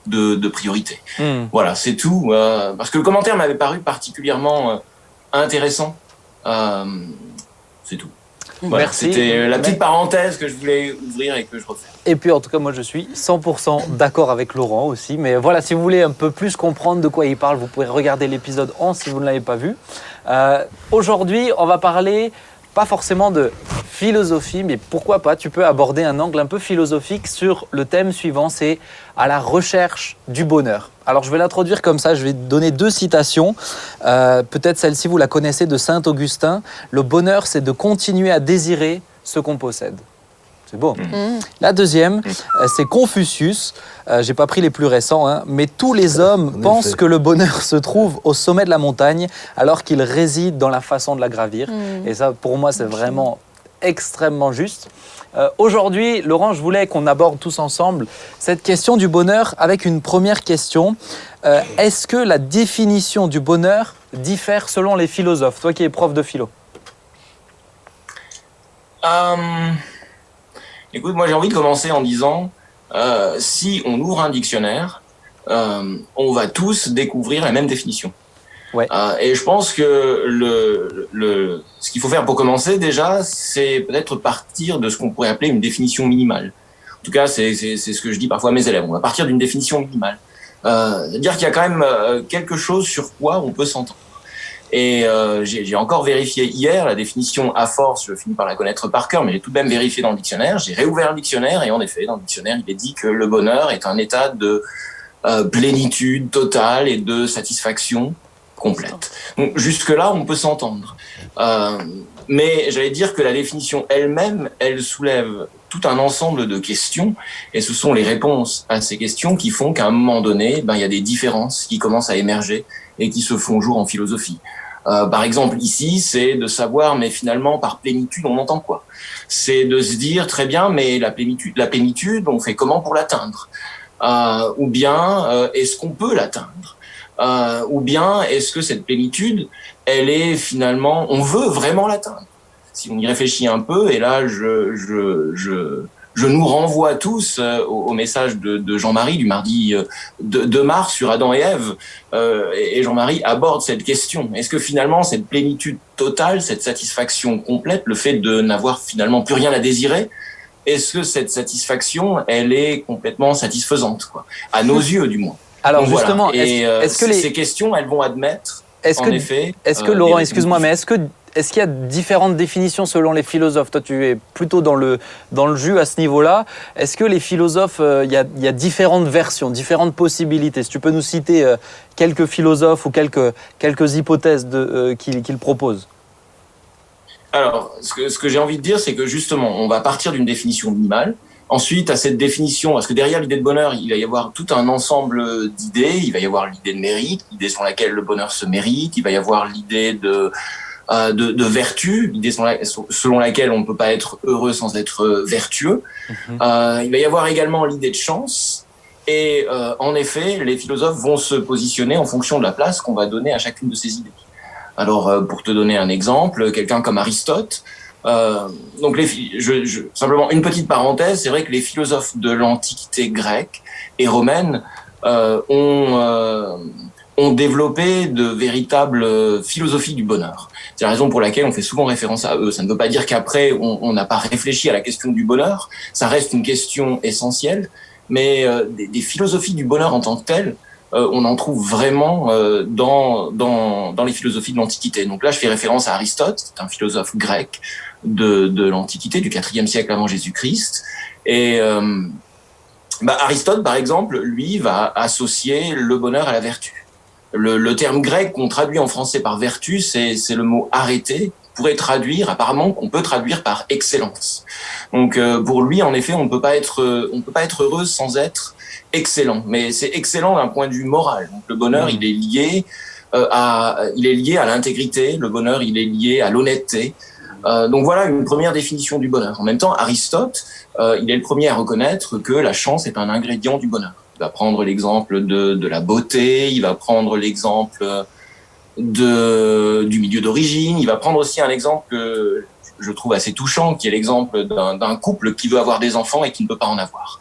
E: de priorité. Voilà, c'est tout. Parce que le commentaire m'avait paru particulièrement intéressant. C'est tout. Voilà,
A: Merci.
E: C'était la petite parenthèse que je voulais ouvrir et que je refais.
A: Et puis en tout cas, moi je suis 100% d'accord avec Laurent aussi. Mais voilà, si vous voulez un peu plus comprendre de quoi il parle, vous pouvez regarder l'épisode 11 si vous ne l'avez pas vu. Aujourd'hui, on va parler pas forcément de philosophie, mais pourquoi pas, tu peux aborder un angle un peu philosophique sur le thème suivant, c'est à la recherche du bonheur. Alors je vais l'introduire comme ça, je vais donner 2 citations. Peut-être celle-ci, vous la connaissez, de Saint Augustin. Le bonheur, c'est de continuer à désirer ce qu'on possède. C'est beau. La deuxième, c'est Confucius. J'ai pas pris les plus récents, hein, mais tous les hommes pensent que le bonheur se trouve au sommet de la montagne alors qu'il réside dans la façon de la gravir. Et ça, pour moi, c'est vraiment extrêmement juste. Aujourd'hui, Laurent, je voulais qu'on aborde tous ensemble cette question du bonheur avec une première question. Est-ce que la définition du bonheur diffère selon les philosophes? Toi qui es prof de philo.
E: Écoute, moi j'ai envie de commencer en disant, si on ouvre un dictionnaire, on va tous découvrir la même définition.
A: Ouais.
E: Et je pense que ce qu'il faut faire pour commencer déjà, c'est peut-être partir de ce qu'on pourrait appeler une définition minimale. En tout cas, c'est ce que je dis parfois à mes élèves. On va partir d'une définition minimale. C'est-à-dire qu'il y a quand même quelque chose sur quoi on peut s'entendre. Et j'ai encore vérifié hier la définition à force, je finis par la connaître par cœur, mais j'ai tout de même vérifié dans le dictionnaire. J'ai réouvert le dictionnaire et en effet, dans le dictionnaire, il est dit que le bonheur est un état de plénitude totale et de satisfaction complète. Donc jusque-là, on peut s'entendre. Mais j'allais dire que la définition elle-même, elle soulève tout un ensemble de questions, et ce sont les réponses à ces questions qui font qu'à un moment donné, il y a des différences qui commencent à émerger et qui se font jour en philosophie. Par exemple, ici, c'est de savoir, mais finalement, par plénitude, on entend quoi? C'est de se dire, très bien, mais la plénitude, on fait comment pour l'atteindre? Ou bien, est-ce qu'on peut l'atteindre? Ou bien, est-ce que cette plénitude, elle est finalement, on veut vraiment l'atteindre? Si on y réfléchit un peu, et là, je nous renvoie tous au message de Jean-Marie du mardi 2 mars sur Adam et Ève. Et Jean-Marie aborde cette question. Est-ce que finalement, cette plénitude totale, cette satisfaction complète, le fait de n'avoir finalement plus rien à désirer, est-ce que cette satisfaction, elle est complètement satisfaisante, quoi, à nos yeux du moins?
A: Alors
E: donc,
A: justement,
E: voilà. Et
A: est-ce que
E: ces questions, elles vont admettre, en effet...
A: Est-ce que Laurent, excuse-moi, mais est-ce qu'il y a différentes définitions selon les philosophes? Toi, tu es plutôt dans le jus à ce niveau-là. Est-ce que les philosophes, il y a différentes versions, différentes possibilités? Si tu peux nous citer quelques philosophes ou quelques hypothèses qu'ils proposent.
E: Alors, ce que j'ai envie de dire, c'est que justement, on va partir d'une définition minimale. Ensuite, à cette définition, parce que derrière l'idée de bonheur, il va y avoir tout un ensemble d'idées. Il va y avoir l'idée de mérite, l'idée selon laquelle le bonheur se mérite. Il va y avoir l'idée de vertu, l'idée selon laquelle on ne peut pas être heureux sans être vertueux. Il va y avoir également l'idée de chance. Et en effet, les philosophes vont se positionner en fonction de la place qu'on va donner à chacune de ces idées. Alors, pour te donner un exemple, quelqu'un comme Aristote, donc simplement une petite parenthèse, c'est vrai que les philosophes de l'Antiquité grecque et romaine ont développé de véritables philosophies du bonheur. C'est la raison pour laquelle on fait souvent référence à eux. Ça ne veut pas dire qu'après, on n'a pas réfléchi à la question du bonheur. Ça reste une question essentielle, mais des philosophies du bonheur en tant que telles on en trouve vraiment dans les philosophies de l'Antiquité. Donc là, je fais référence à Aristote, c'est un philosophe grec de l'Antiquité, du IVe siècle avant Jésus-Christ. Et Aristote, par exemple, lui, va associer le bonheur à la vertu. Le terme grec qu'on traduit en français par vertu, c'est le mot arrêté, apparemment qu'on peut traduire par excellence. Donc pour lui, en effet, on ne peut pas être heureux sans être excellent. Mais c'est excellent d'un point de vue moral. Donc le bonheur, il est lié à l'intégrité. Le bonheur, il est lié à l'honnêteté. Donc voilà une première définition du bonheur. En même temps, Aristote, il est le premier à reconnaître que la chance est un ingrédient du bonheur. Il va prendre l'exemple de la beauté, il va prendre l'exemple du milieu d'origine, il va prendre aussi un exemple que je trouve assez touchant, qui est l'exemple d'un couple qui veut avoir des enfants et qui ne peut pas en avoir.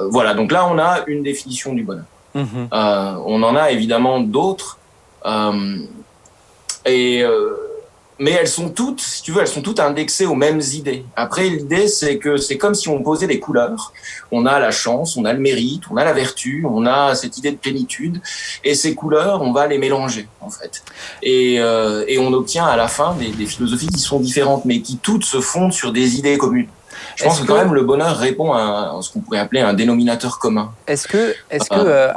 E: Voilà, donc là on a une définition du bonheur. On en a évidemment d'autres, mais elles sont toutes, si tu veux, elles sont toutes indexées aux mêmes idées. Après, l'idée, c'est que c'est comme si on posait des couleurs. On a la chance, on a le mérite, on a la vertu, on a cette idée de plénitude. Et ces couleurs, on va les mélanger, en fait. Et on obtient à la fin des philosophies qui sont différentes, mais qui toutes se fondent sur des idées communes. Je pense que quand même le bonheur répond à ce qu'on pourrait appeler un dénominateur commun.
A: Est-ce que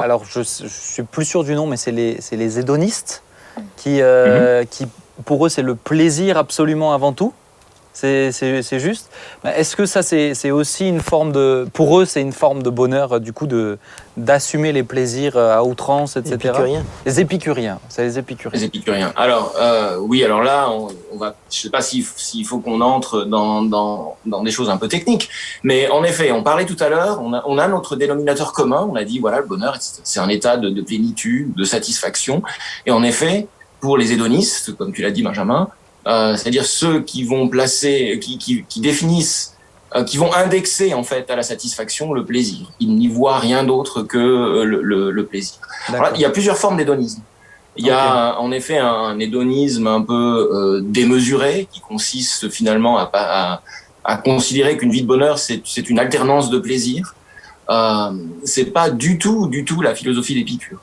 A: alors je suis plus sûr du nom, mais c'est les hédonistes qui pour eux, c'est le plaisir absolument avant tout. C'est juste. Est-ce que ça, c'est aussi une forme de... Pour eux, c'est une forme de bonheur, du coup, d'assumer les plaisirs à outrance, etc. Les épicuriens. C'est les épicuriens. Les
E: épicuriens. Alors, oui, alors là, on va... Je ne sais pas s'il faut qu'on entre dans des choses un peu techniques, mais en effet, on parlait tout à l'heure, on a notre dénominateur commun, on a dit, voilà, le bonheur, c'est un état de plénitude, de satisfaction. Et en effet, pour les hédonistes, comme tu l'as dit, Benjamin, c'est-à-dire ceux qui vont placer, qui définissent, qui vont indexer en fait à la satisfaction le plaisir. Ils n'y voient rien d'autre que le plaisir. Alors, il y a plusieurs formes d'hédonisme. Il y a en effet un hédonisme un peu démesuré qui consiste finalement à considérer qu'une vie de bonheur c'est une alternance de plaisir. C'est pas du tout la philosophie d'Épicure.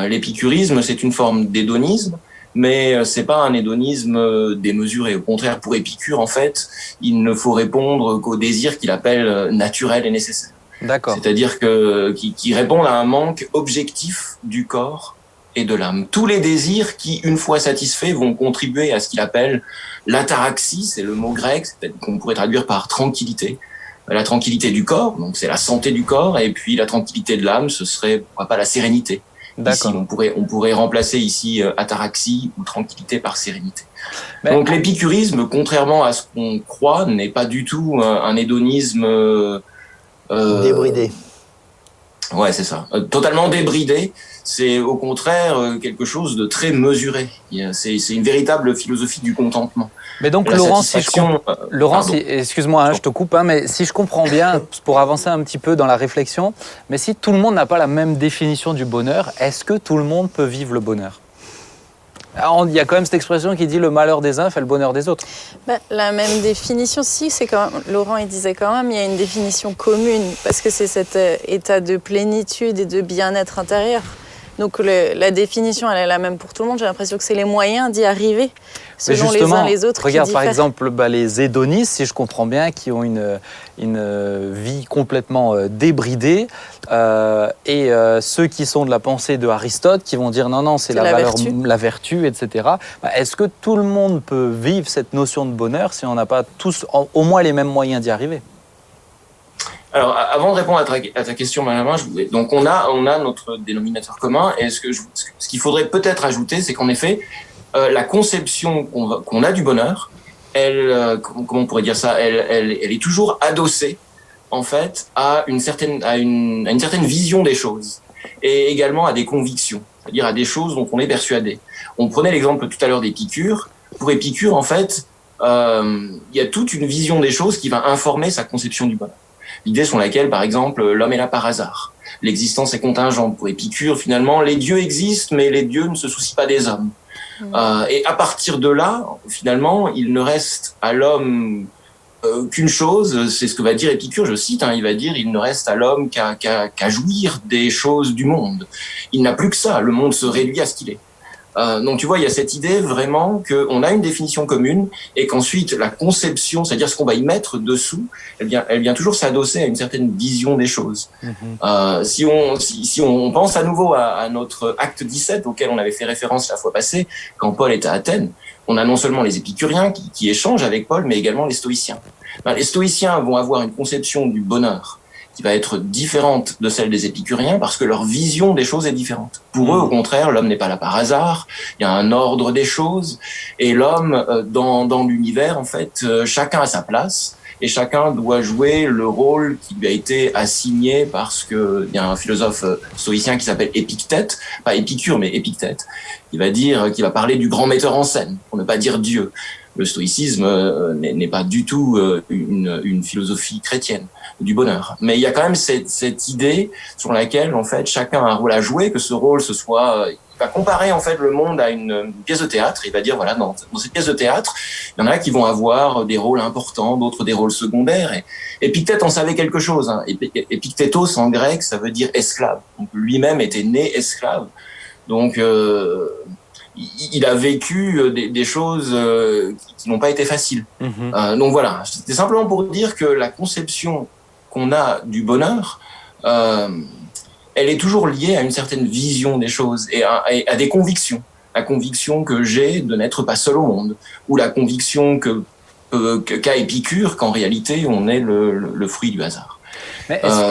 E: L'épicurisme, c'est une forme d'hédonisme, mais c'est pas un hédonisme démesuré. Au contraire, pour Épicure, en fait, il ne faut répondre qu'aux désirs qu'il appelle naturels et nécessaires.
A: D'accord.
E: C'est-à-dire qui répondent à un manque objectif du corps et de l'âme. Tous les désirs qui, une fois satisfaits, vont contribuer à ce qu'il appelle l'ataraxie, c'est le mot grec, qu'on pourrait traduire par tranquillité. La tranquillité du corps, donc c'est la santé du corps, et puis la tranquillité de l'âme, ce serait, pourquoi pas, la sérénité. Ici, on pourrait remplacer ici ataraxie ou tranquillité par sérénité. Donc l'épicurisme, contrairement à ce qu'on croit, n'est pas du tout un hédonisme
D: débridé.
E: Ouais, c'est ça. Totalement débridé. C'est au contraire quelque chose de très mesuré. C'est une véritable philosophie du contentement.
A: Mais donc Laurent, excuse-moi, je te coupe, mais si je comprends bien, pour avancer un petit peu dans la réflexion, mais si tout le monde n'a pas la même définition du bonheur, est-ce que tout le monde peut vivre le bonheur ? Alors, il y a quand même cette expression qui dit le malheur des uns fait le bonheur des autres.
C: La même définition, si, c'est quand même, Laurent il disait quand même, il y a une définition commune, parce que c'est cet état de plénitude et de bien-être intérieur. Donc la définition, elle est la même pour tout le monde. J'ai l'impression que c'est les moyens d'y arriver, selon les uns les autres.
A: Regarde par exemple les hédonistes, si je comprends bien, qui ont une vie complètement débridée, et ceux qui sont de la pensée de Aristote, qui vont dire non, c'est la vertu, etc. Est-ce que tout le monde peut vivre cette notion de bonheur si on n'a pas tous au moins les mêmes moyens d'y arriver ?
E: Alors, avant de répondre à ta question, Benjamin, donc on a notre dénominateur commun, et ce qu'il faudrait peut-être ajouter, c'est qu'en effet, la conception qu'on a du bonheur, comment on pourrait dire ça, elle est toujours adossée, en fait, à une certaine vision des choses, et également à des convictions, c'est-à-dire à des choses dont on est persuadé. On prenait l'exemple tout à l'heure d'Épicure. Pour Épicure, en fait, il y a toute une vision des choses qui va informer sa conception du bonheur. L'idée selon laquelle, par exemple, l'homme est là par hasard. L'existence est contingente. Pour Épicure, finalement, les dieux existent, mais les dieux ne se soucient pas des hommes. Et à partir de là, finalement, il ne reste à l'homme qu'une chose, c'est ce que va dire Épicure, je cite, il va dire « Il ne reste à l'homme qu'à jouir des choses du monde. Il n'a plus que ça, le monde se réduit à ce qu'il est. » Donc tu vois, il y a cette idée vraiment qu'on a une définition commune et qu'ensuite la conception, c'est-à-dire ce qu'on va y mettre dessous, elle vient toujours s'adosser à une certaine vision des choses. Si on pense à nouveau à notre acte 17 auquel on avait fait référence la fois passée, quand Paul est à Athènes, on a non seulement les épicuriens qui échangent avec Paul, mais également les stoïciens. Les stoïciens vont avoir une conception du bonheur qui va être différente de celle des épicuriens parce que leur vision des choses est différente. Pour eux, au contraire, l'homme n'est pas là par hasard, il y a un ordre des choses, et l'homme, dans l'univers, en fait, chacun a sa place, et chacun doit jouer le rôle qui lui a été assigné parce que il y a un philosophe stoïcien qui s'appelle Épictète, pas Épicure, mais Épictète, qui va parler du grand metteur en scène, pour ne pas dire Dieu. Le stoïcisme n'est pas du tout une philosophie chrétienne du bonheur. Mais il y a quand même cette idée sur laquelle, en fait, chacun a un rôle à jouer, que ce rôle, il va comparer, en fait, le monde à une pièce de théâtre. Il va dire, voilà, dans cette pièce de théâtre, il y en a qui vont avoir des rôles importants, d'autres des rôles secondaires. Et Épictète en savait quelque chose. Épictétos, en grec, ça veut dire esclave. Donc, lui-même était né esclave. Donc, il a vécu des choses qui n'ont pas été faciles. Donc voilà, c'était simplement pour dire que la conception qu'on a du bonheur, elle est toujours liée à une certaine vision des choses et à des convictions. La conviction que j'ai de n'être pas seul au monde, ou la conviction qu'a Épicure qu'en réalité on est le fruit du hasard.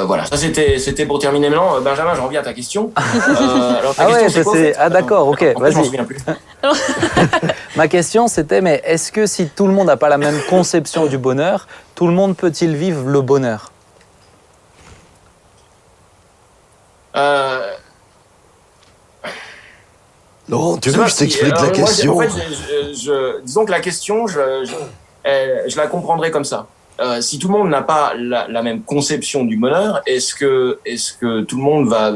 E: Voilà, ça c'était pour terminer. Maintenant, Benjamin, j'en reviens à ta question. Alors, ta question, c'est quoi, en fait
A: d'accord, ok,
E: en fait, je m'en
A: vas-y.
E: souviens plus.
A: Ma question, c'était, mais est-ce que si tout le monde n'a pas la même conception du bonheur, tout le monde peut-il vivre le bonheur?
B: Laurent, tu veux que je t'explique la
E: moi,
B: question?
E: En fait, disons que la question, je la comprendrai comme ça. Si tout le monde n'a pas la même conception du bonheur, est-ce que tout le monde va,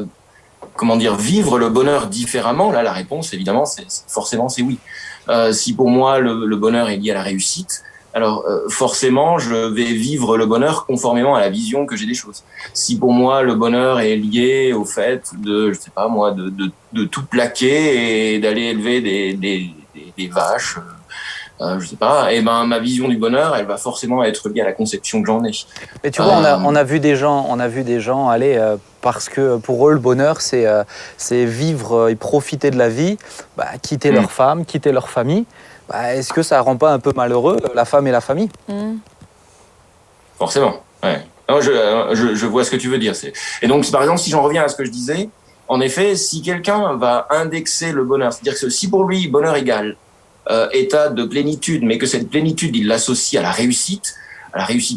E: vivre le bonheur différemment? Là, la réponse, évidemment, forcément, c'est oui. Si pour moi, le bonheur est lié à la réussite, alors forcément, je vais vivre le bonheur conformément à la vision que j'ai des choses. Si pour moi, le bonheur est lié au fait de, je sais pas moi, de tout plaquer et d'aller élever des vaches, je sais pas, et ma vision du bonheur, elle va forcément être liée à la conception que j'en ai.
A: Mais tu vois, on a vu des gens aller parce que pour eux le bonheur c'est vivre et profiter de la vie, quitter leur femme, quitter leur famille. Est-ce que ça rend pas un peu malheureux la femme et la famille?
E: Forcément, ouais. Non, je vois ce que tu veux dire. Et donc, par exemple, si j'en reviens à ce que je disais, en effet, si quelqu'un va indexer le bonheur, c'est-à-dire que si pour lui bonheur égale état de plénitude, mais que cette plénitude, il l'associe à la réussite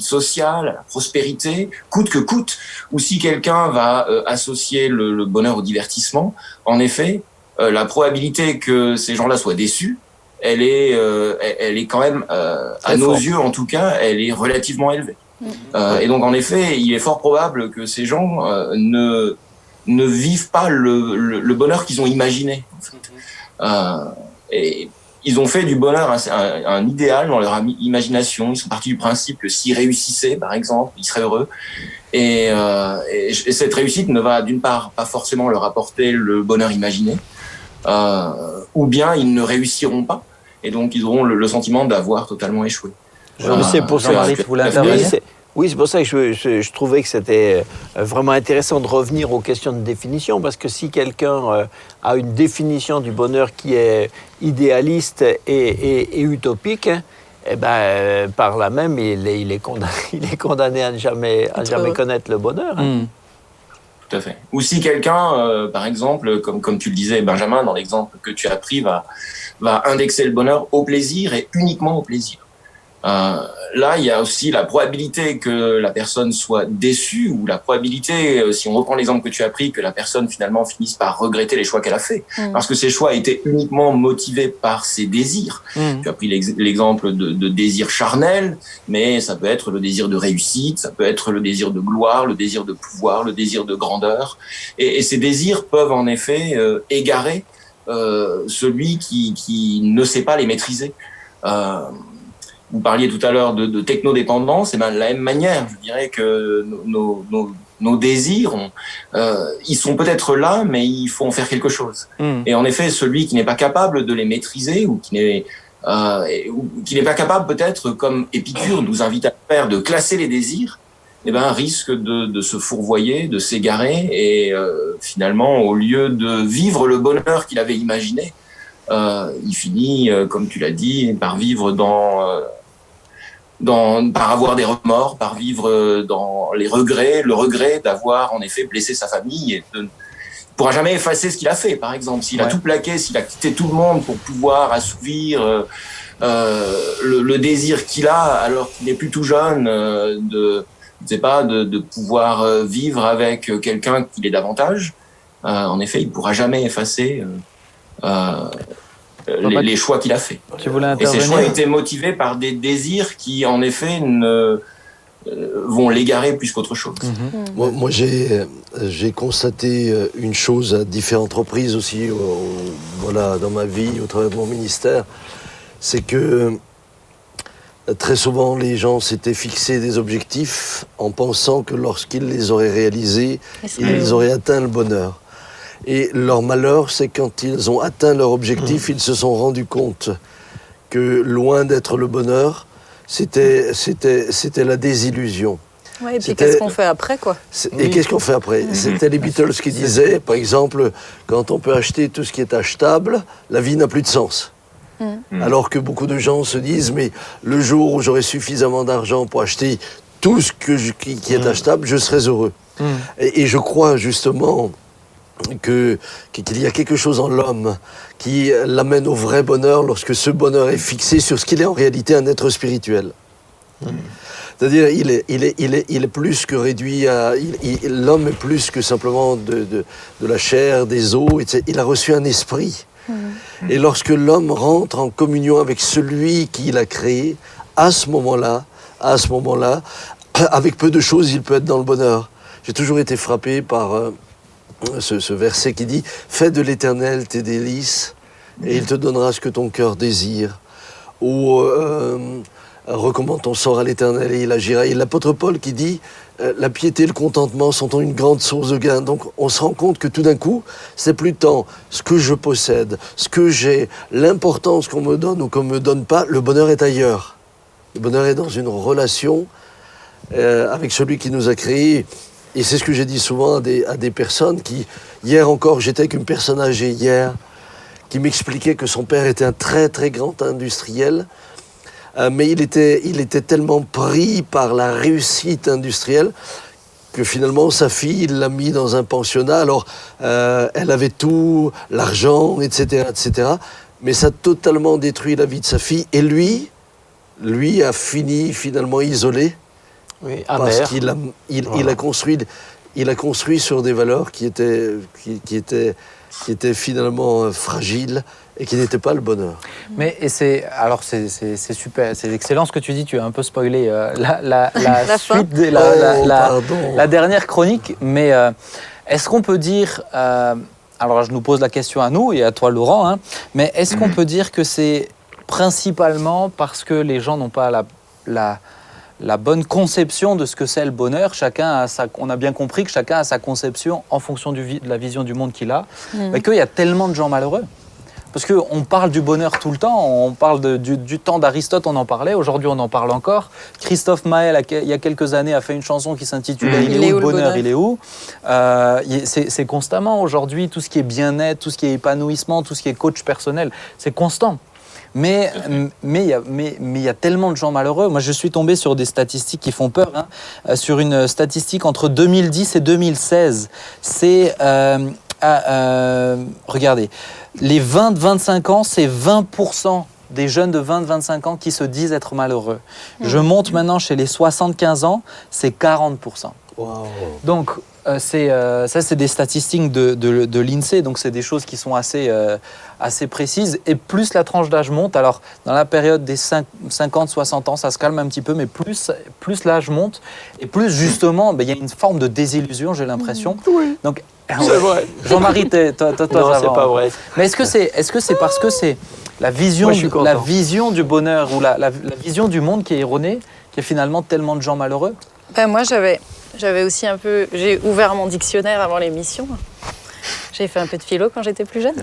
E: sociale, à la prospérité, coûte que coûte, ou si quelqu'un va associer le bonheur au divertissement, en effet, la probabilité que ces gens-là soient déçus, elle est quand même, à nos yeux en tout cas, elle est relativement élevée. Et donc en effet, il est fort probable que ces gens ne vivent pas le bonheur qu'ils ont imaginé. En fait. Et ils ont fait du bonheur un idéal dans leur imagination. Ils sont partis du principe que s'ils réussissaient, par exemple, ils seraient heureux. Et cette réussite ne va d'une part pas forcément leur apporter le bonheur imaginé, ou bien ils ne réussiront pas. Et donc ils auront le sentiment d'avoir totalement échoué.
D: C'est pour ça
A: Jean-Marie, tu voulais intervenir?
D: Oui, c'est pour ça que je trouvais que c'était vraiment intéressant de revenir aux questions de définition, parce que si quelqu'un a une définition du bonheur qui est idéaliste et utopique, par là même, il est condamné à ne jamais connaître le bonheur.
E: Tout à fait. Ou si quelqu'un, par exemple, comme tu le disais, Benjamin, dans l'exemple que tu as pris, va indexer le bonheur au plaisir et uniquement au plaisir. Là, il y a aussi la probabilité que la personne soit déçue, ou la probabilité, si on reprend l'exemple que tu as pris, que la personne finalement finisse par regretter les choix qu'elle a faits, parce que ces choix étaient uniquement motivés par ses désirs. Tu as pris l'exemple de désir charnel, mais ça peut être le désir de réussite, ça peut être le désir de gloire, le désir de pouvoir, le désir de grandeur, et ces désirs peuvent en effet égarer celui qui ne sait pas les maîtriser. vous parliez tout à l'heure de technodépendance, et ben de la même manière, je dirais que nos désirs, ils sont peut-être là, mais il faut en faire quelque chose. Et en effet, celui qui n'est pas capable de les maîtriser ou qui n'est pas capable peut-être, comme Épicure nous invite à faire, de classer les désirs, eh ben risque de se fourvoyer, de s'égarer, et finalement, au lieu de vivre le bonheur qu'il avait imaginé, il finit, comme tu l'as dit, par vivre par avoir des remords, par vivre dans les regrets, le regret d'avoir en effet blessé sa famille, et il pourra jamais effacer ce qu'il a fait. Par exemple, s'il a tout plaqué, s'il a quitté tout le monde pour pouvoir assouvir le désir qu'il a alors qu'il n'est plus tout jeune, de pouvoir vivre avec quelqu'un qu'il est davantage, en effet, il pourra jamais effacer les choix qu'il a fait.
A: Tu voulais
E: Et ces
A: intervenir?
E: choix étaient motivés par des désirs qui, en effet, vont l'égarer plus qu'autre chose.
B: Moi, j'ai constaté une chose à différentes reprises aussi, voilà, dans ma vie, au travers de mon ministère, c'est que très souvent, les gens s'étaient fixés des objectifs en pensant que lorsqu'ils les auraient réalisés, ils auraient atteint le bonheur. Et leur malheur, c'est quand ils ont atteint leur objectif, ils se sont rendus compte que loin d'être le bonheur, c'était la désillusion.
C: Ouais, et puis qu'est-ce qu'on fait après, quoi?
B: Et qu'est-ce qu'on fait après? C'était les Beatles qui disaient, par exemple, quand on peut acheter tout ce qui est achetable, la vie n'a plus de sens. Alors que beaucoup de gens se disent, mais le jour où j'aurai suffisamment d'argent pour acheter tout ce qui est achetable, je serai heureux. Et je crois justement qu'il y a quelque chose en l'homme qui l'amène au vrai bonheur lorsque ce bonheur est fixé sur ce qu'il est en réalité, un être spirituel. C'est-à-dire, il est plus que réduit à... l'homme est plus que simplement de la chair, des os, etc. Il a reçu un esprit. Et lorsque l'homme rentre en communion avec celui qui l'a créé, à ce moment-là, avec peu de choses, il peut être dans le bonheur. J'ai toujours été frappé par ce verset qui dit « Fais de l'Éternel tes délices, et il te donnera ce que ton cœur désire. » Ou recommande ton sort à l'Éternel et il agira. Et l'apôtre Paul qui dit la piété et le contentement sont une grande source de gain. Donc on se rend compte que tout d'un coup, c'est plus tant ce que je possède, ce que j'ai, l'importance qu'on me donne ou qu'on ne me donne pas, le bonheur est ailleurs. Le bonheur est dans une relation avec celui qui nous a créés. Et c'est ce que j'ai dit souvent à des personnes qui, hier encore, j'étais avec une personne âgée hier, qui m'expliquait que son père était un très très grand industriel, mais il était tellement pris par la réussite industrielle que finalement sa fille, il l'a mis dans un pensionnat. Alors elle avait tout, l'argent, etc., etc. Mais ça a totalement détruit la vie de sa fille. Et lui a fini finalement isolé.
D: Oui,
B: parce qu'il a construit sur des valeurs qui étaient finalement fragiles et qui n'étaient pas le bonheur.
A: Mais c'est super, c'est excellent ce que tu dis. Tu as un peu spoilé la suite, la dernière chronique. Mais est-ce qu'on peut dire, alors je nous pose la question à nous et à toi Laurent, hein, mais est-ce qu'on peut dire que c'est principalement parce que les gens n'ont pas la bonne conception de ce que c'est le bonheur? On a bien compris que chacun a sa conception en fonction de la vision du monde qu'il a, mais qu'il y a tellement de gens malheureux. Parce qu'on parle du bonheur tout le temps, on parle du temps d'Aristote, on en parlait, aujourd'hui on en parle encore. Christophe Maé, il y a quelques années, a fait une chanson qui s'intitulait « Il est où le bonheur, il est où ?» C'est constamment aujourd'hui, tout ce qui est bien-être, tout ce qui est épanouissement, tout ce qui est coach personnel, c'est constant. Mais il y a tellement de gens malheureux. Moi, je suis tombé sur des statistiques qui font peur. Hein. Sur une statistique entre 2010 et 2016, c'est... regardez, les 20-25 ans, c'est 20% des jeunes de 20-25 ans qui se disent être malheureux. Je monte maintenant chez les 75 ans, c'est 40%.
B: Wow.
A: Donc, ça, c'est des statistiques de l'INSEE, donc c'est des choses qui sont assez précises. Et plus la tranche d'âge monte, alors dans la période des 50-60 ans, ça se calme un petit peu, mais plus l'âge monte, et plus justement, il y a une forme de désillusion, j'ai l'impression.
D: Oui.
A: Donc,
D: c'est vrai.
A: Jean-Marie, toi
D: non, c'est pas vrai.
A: Mais est-ce que c'est parce que la vision,
D: Moi, je suis content.
A: la vision du bonheur ou la vision du monde qui est erronée, qui est finalement tellement de gens malheureux.
C: Moi, j'avais aussi un peu... J'ai ouvert mon dictionnaire avant l'émission. J'ai fait un peu de philo quand j'étais plus jeune.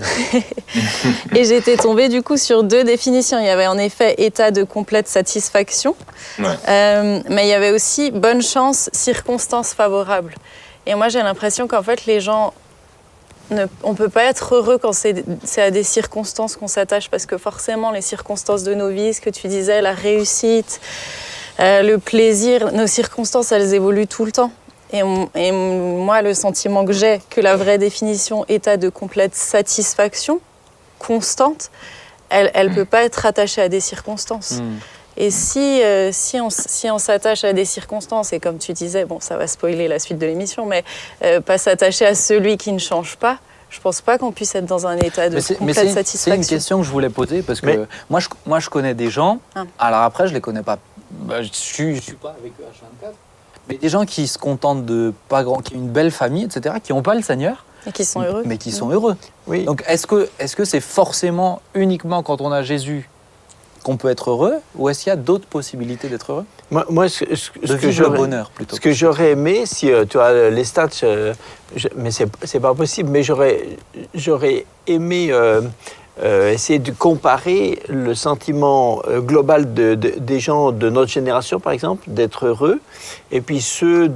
C: Et j'étais tombée du coup sur 2 définitions. Il y avait en effet état de complète satisfaction, mais il y avait aussi bonne chance, circonstances favorables. Et moi, j'ai l'impression qu'en fait, les gens... On ne peut pas être heureux quand c'est à des circonstances qu'on s'attache, parce que forcément, les circonstances de nos vies, ce que tu disais, la réussite, le plaisir, nos circonstances, elles évoluent tout le temps. Et moi, le sentiment que j'ai, que la vraie définition état de complète satisfaction constante, elle ne peut pas être attachée à des circonstances. Et si on s'attache à des circonstances, et comme tu disais, bon, ça va spoiler la suite de l'émission, mais pas s'attacher à celui qui ne change pas, je ne pense pas qu'on puisse être dans un état de complète satisfaction.
A: C'est une question que je voulais poser, parce que moi, je connais des gens, alors après, je ne les connais pas, je ne suis pas avec eux H24, mais des gens qui se contentent de pas grand, qui ont une belle famille, etc., qui n'ont pas le Seigneur.
C: Et qui sont heureux.
A: Mais qui sont heureux.
D: Oui.
A: Donc, est-ce que c'est forcément uniquement quand on a Jésus qu'on peut être heureux, ou est-ce qu'il y a d'autres possibilités d'être heureux?
D: Moi, ce que
A: le bonheur, plutôt.
D: Ce que j'aurais aimé, si tu as les stats, mais c'est pas possible, mais j'aurais aimé essayer de comparer le sentiment global des gens de notre génération, par exemple, d'être heureux, et puis ceux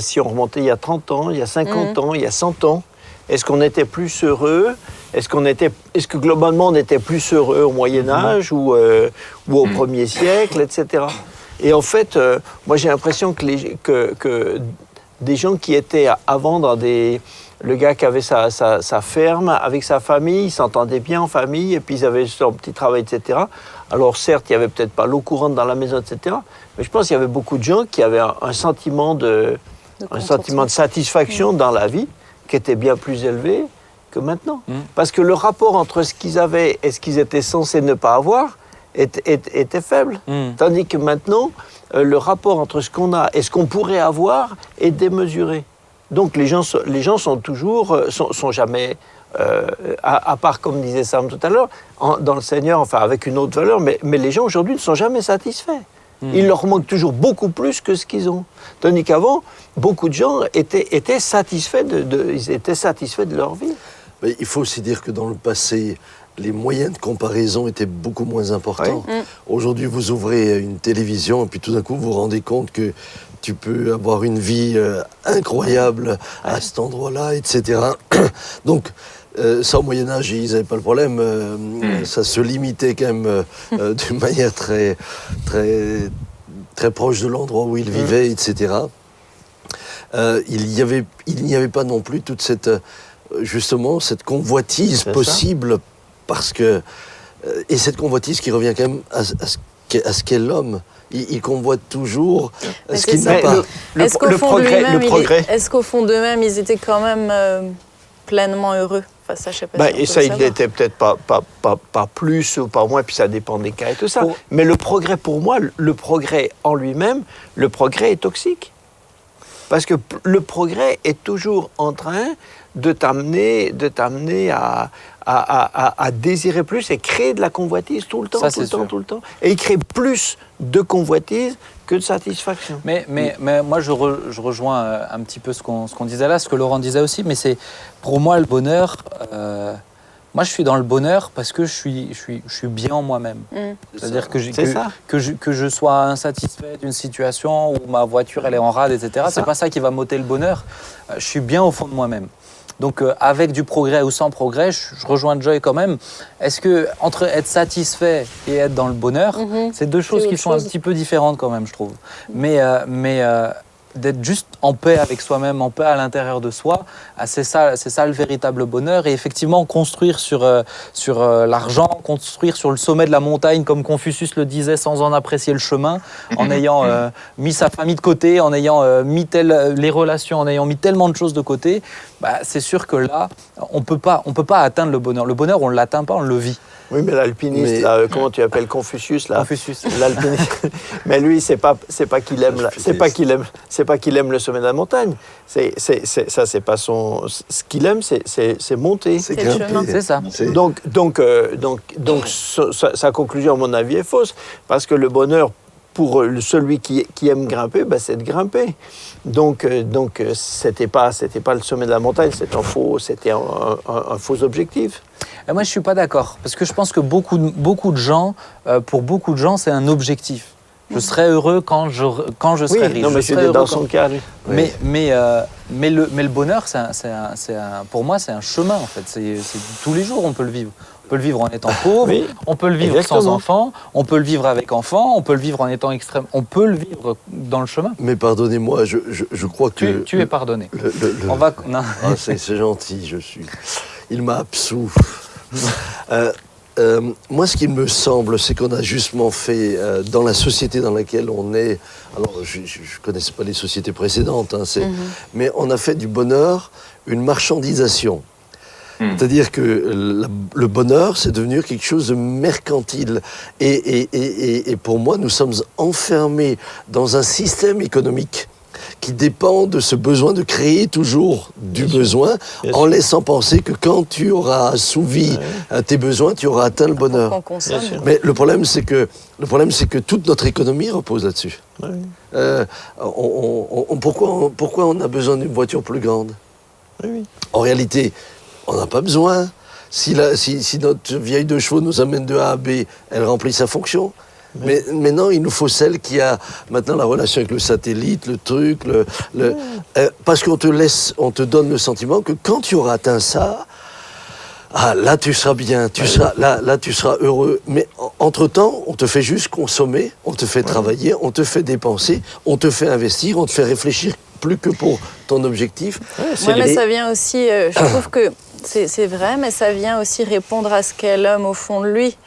D: si on remontait il y a 30 ans, il y a 50 ans, il y a 100 ans. Est-ce qu'on était plus heureux? Est-ce que globalement on était plus heureux au Moyen-Âge ou au 1er siècle, etc. Et en fait, moi j'ai l'impression que des gens qui étaient avant le gars qui avait sa ferme avec sa famille, ils s'entendaient bien en famille, et puis ils avaient leur petit travail, etc. Alors certes, il n'y avait peut-être pas l'eau courante dans la maison, etc. Mais je pense qu'il y avait beaucoup de gens qui avaient un sentiment de satisfaction dans la vie, qui était bien plus élevé que maintenant. Parce que le rapport entre ce qu'ils avaient et ce qu'ils étaient censés ne pas avoir était faible. Tandis que maintenant, le rapport entre ce qu'on a et ce qu'on pourrait avoir est démesuré. Donc les gens sont toujours, sont jamais, à part comme disait Sam tout à l'heure, dans le Seigneur, enfin avec une autre valeur, mais les gens aujourd'hui ne sont jamais satisfaits. Il leur manque toujours beaucoup plus que ce qu'ils ont. Tandis qu'avant, beaucoup de gens étaient satisfaits ils étaient satisfaits de leur vie.
B: Mais il faut aussi dire que dans le passé, les moyens de comparaison étaient beaucoup moins importants. Oui. Aujourd'hui, vous ouvrez une télévision et puis tout d'un coup, vous vous rendez compte que tu peux avoir une vie incroyable à cet endroit-là, etc. Donc, ça, au Moyen-Âge, ils n'avaient pas le problème. Ça se limitait quand même d'une manière très, très, très proche de l'endroit où ils vivaient, etc. Il n'y avait pas non plus toute cette, justement, cette convoitise possible, parce que... et cette convoitise qui revient quand même à ce qu'est l'homme. Il convoite toujours ce qu'il n'a pas.
C: Est-ce qu'au fond d'eux-mêmes, ils étaient quand même pleinement heureux? Enfin, ça, je sais pas
D: et ça, il n'était peut-être pas plus ou pas moins, puis ça dépend des cas et tout ça. Mais le progrès, pour moi, le progrès en lui-même, le progrès est toxique. Parce que le progrès est toujours en train de t'amener à désirer plus et créer de la convoitise tout le temps, tout le temps. Et il crée plus de convoitise que de satisfaction.
A: Mais moi, je rejoins un petit peu ce qu'on disait là, ce que Laurent disait aussi, mais c'est, pour moi, le bonheur... moi, je suis dans le bonheur parce que je suis bien en moi-même. C'est-à-dire que je sois insatisfait d'une situation où ma voiture, elle est en rade, etc. C'est pas ça qui va m'ôter le bonheur. Je suis bien au fond de moi-même. Donc, avec du progrès ou sans progrès, je rejoins Joy quand même. Est-ce que, entre être satisfait et être dans le bonheur, c'est deux choses qui sont un petit peu différentes quand même, je trouve. Mais d'être juste en paix avec soi-même, en paix à l'intérieur de soi, c'est ça le véritable bonheur. Et effectivement, construire sur l'argent, construire sur le sommet de la montagne, comme Confucius le disait, sans en apprécier le chemin, en ayant mis sa famille de côté, en ayant mis les relations, en ayant mis tellement de choses de côté, c'est sûr que là, on peut pas atteindre le bonheur. Le bonheur, on ne l'atteint pas, on le vit.
D: Oui, mais l'alpiniste, comment tu appelles Confucius là?
A: Confucius.
D: L'alpiniste. Mais lui, c'est pas qu'il aime, c'est pas qu'il aime le sommet de la montagne. Ça, c'est pas son. Ce qu'il aime, c'est monter.
C: C'est le chemin.
A: C'est ça.
D: Donc, sa conclusion, à mon avis, est fausse. Parce que le bonheur, pour celui qui aime grimper, c'est de grimper. Donc c'était pas le sommet de la montagne, c'était un faux objectif.
A: Et moi, je suis pas d'accord. Parce que je pense que beaucoup de gens, pour beaucoup de gens, c'est un objectif. Je serai heureux quand je serai riche.
D: Non, mais c'est dans son cas. Lui.
A: Mais le bonheur, pour moi, c'est un chemin, en fait. C'est tous les jours, on peut le vivre. On peut le vivre en étant pauvre, on peut le vivre sans enfant, on peut le vivre avec enfant, on peut le vivre en étant extrême. On peut le vivre dans le chemin.
B: Mais pardonnez-moi, je crois que...
A: Tu es pardonné. Non.
B: Ah, c'est gentil, il m'a absous. Moi, ce qui me semble, c'est qu'on a justement fait, dans la société dans laquelle on est, alors je ne connaissais pas les sociétés précédentes, mais on a fait du bonheur une marchandisation. C'est-à-dire que le bonheur, c'est devenu quelque chose de mercantile. Et pour moi, nous sommes enfermés dans un système économique qui dépend de ce besoin de créer toujours du besoin, en laissant penser que quand tu auras assouvi tes besoins, tu auras atteint le bonheur. Mais le problème, c'est que toute notre économie repose là-dessus. Pourquoi on a besoin d'une voiture plus grande ? En réalité, on n'a pas besoin. Si notre vieille 2 chevaux nous amène de A à B, elle remplit sa fonction. Mais non, il nous faut celle qui a maintenant la relation avec le satellite, le truc, parce qu'on te donne le sentiment que quand tu auras atteint ça, là tu seras bien, tu seras heureux. Mais entre-temps, on te fait juste consommer, on te fait travailler, on te fait dépenser, on te fait investir, on te fait réfléchir plus que pour ton objectif.
C: Mais ça vient aussi, je trouve que c'est vrai, mais ça vient aussi répondre à ce qu'est l'homme au fond de lui.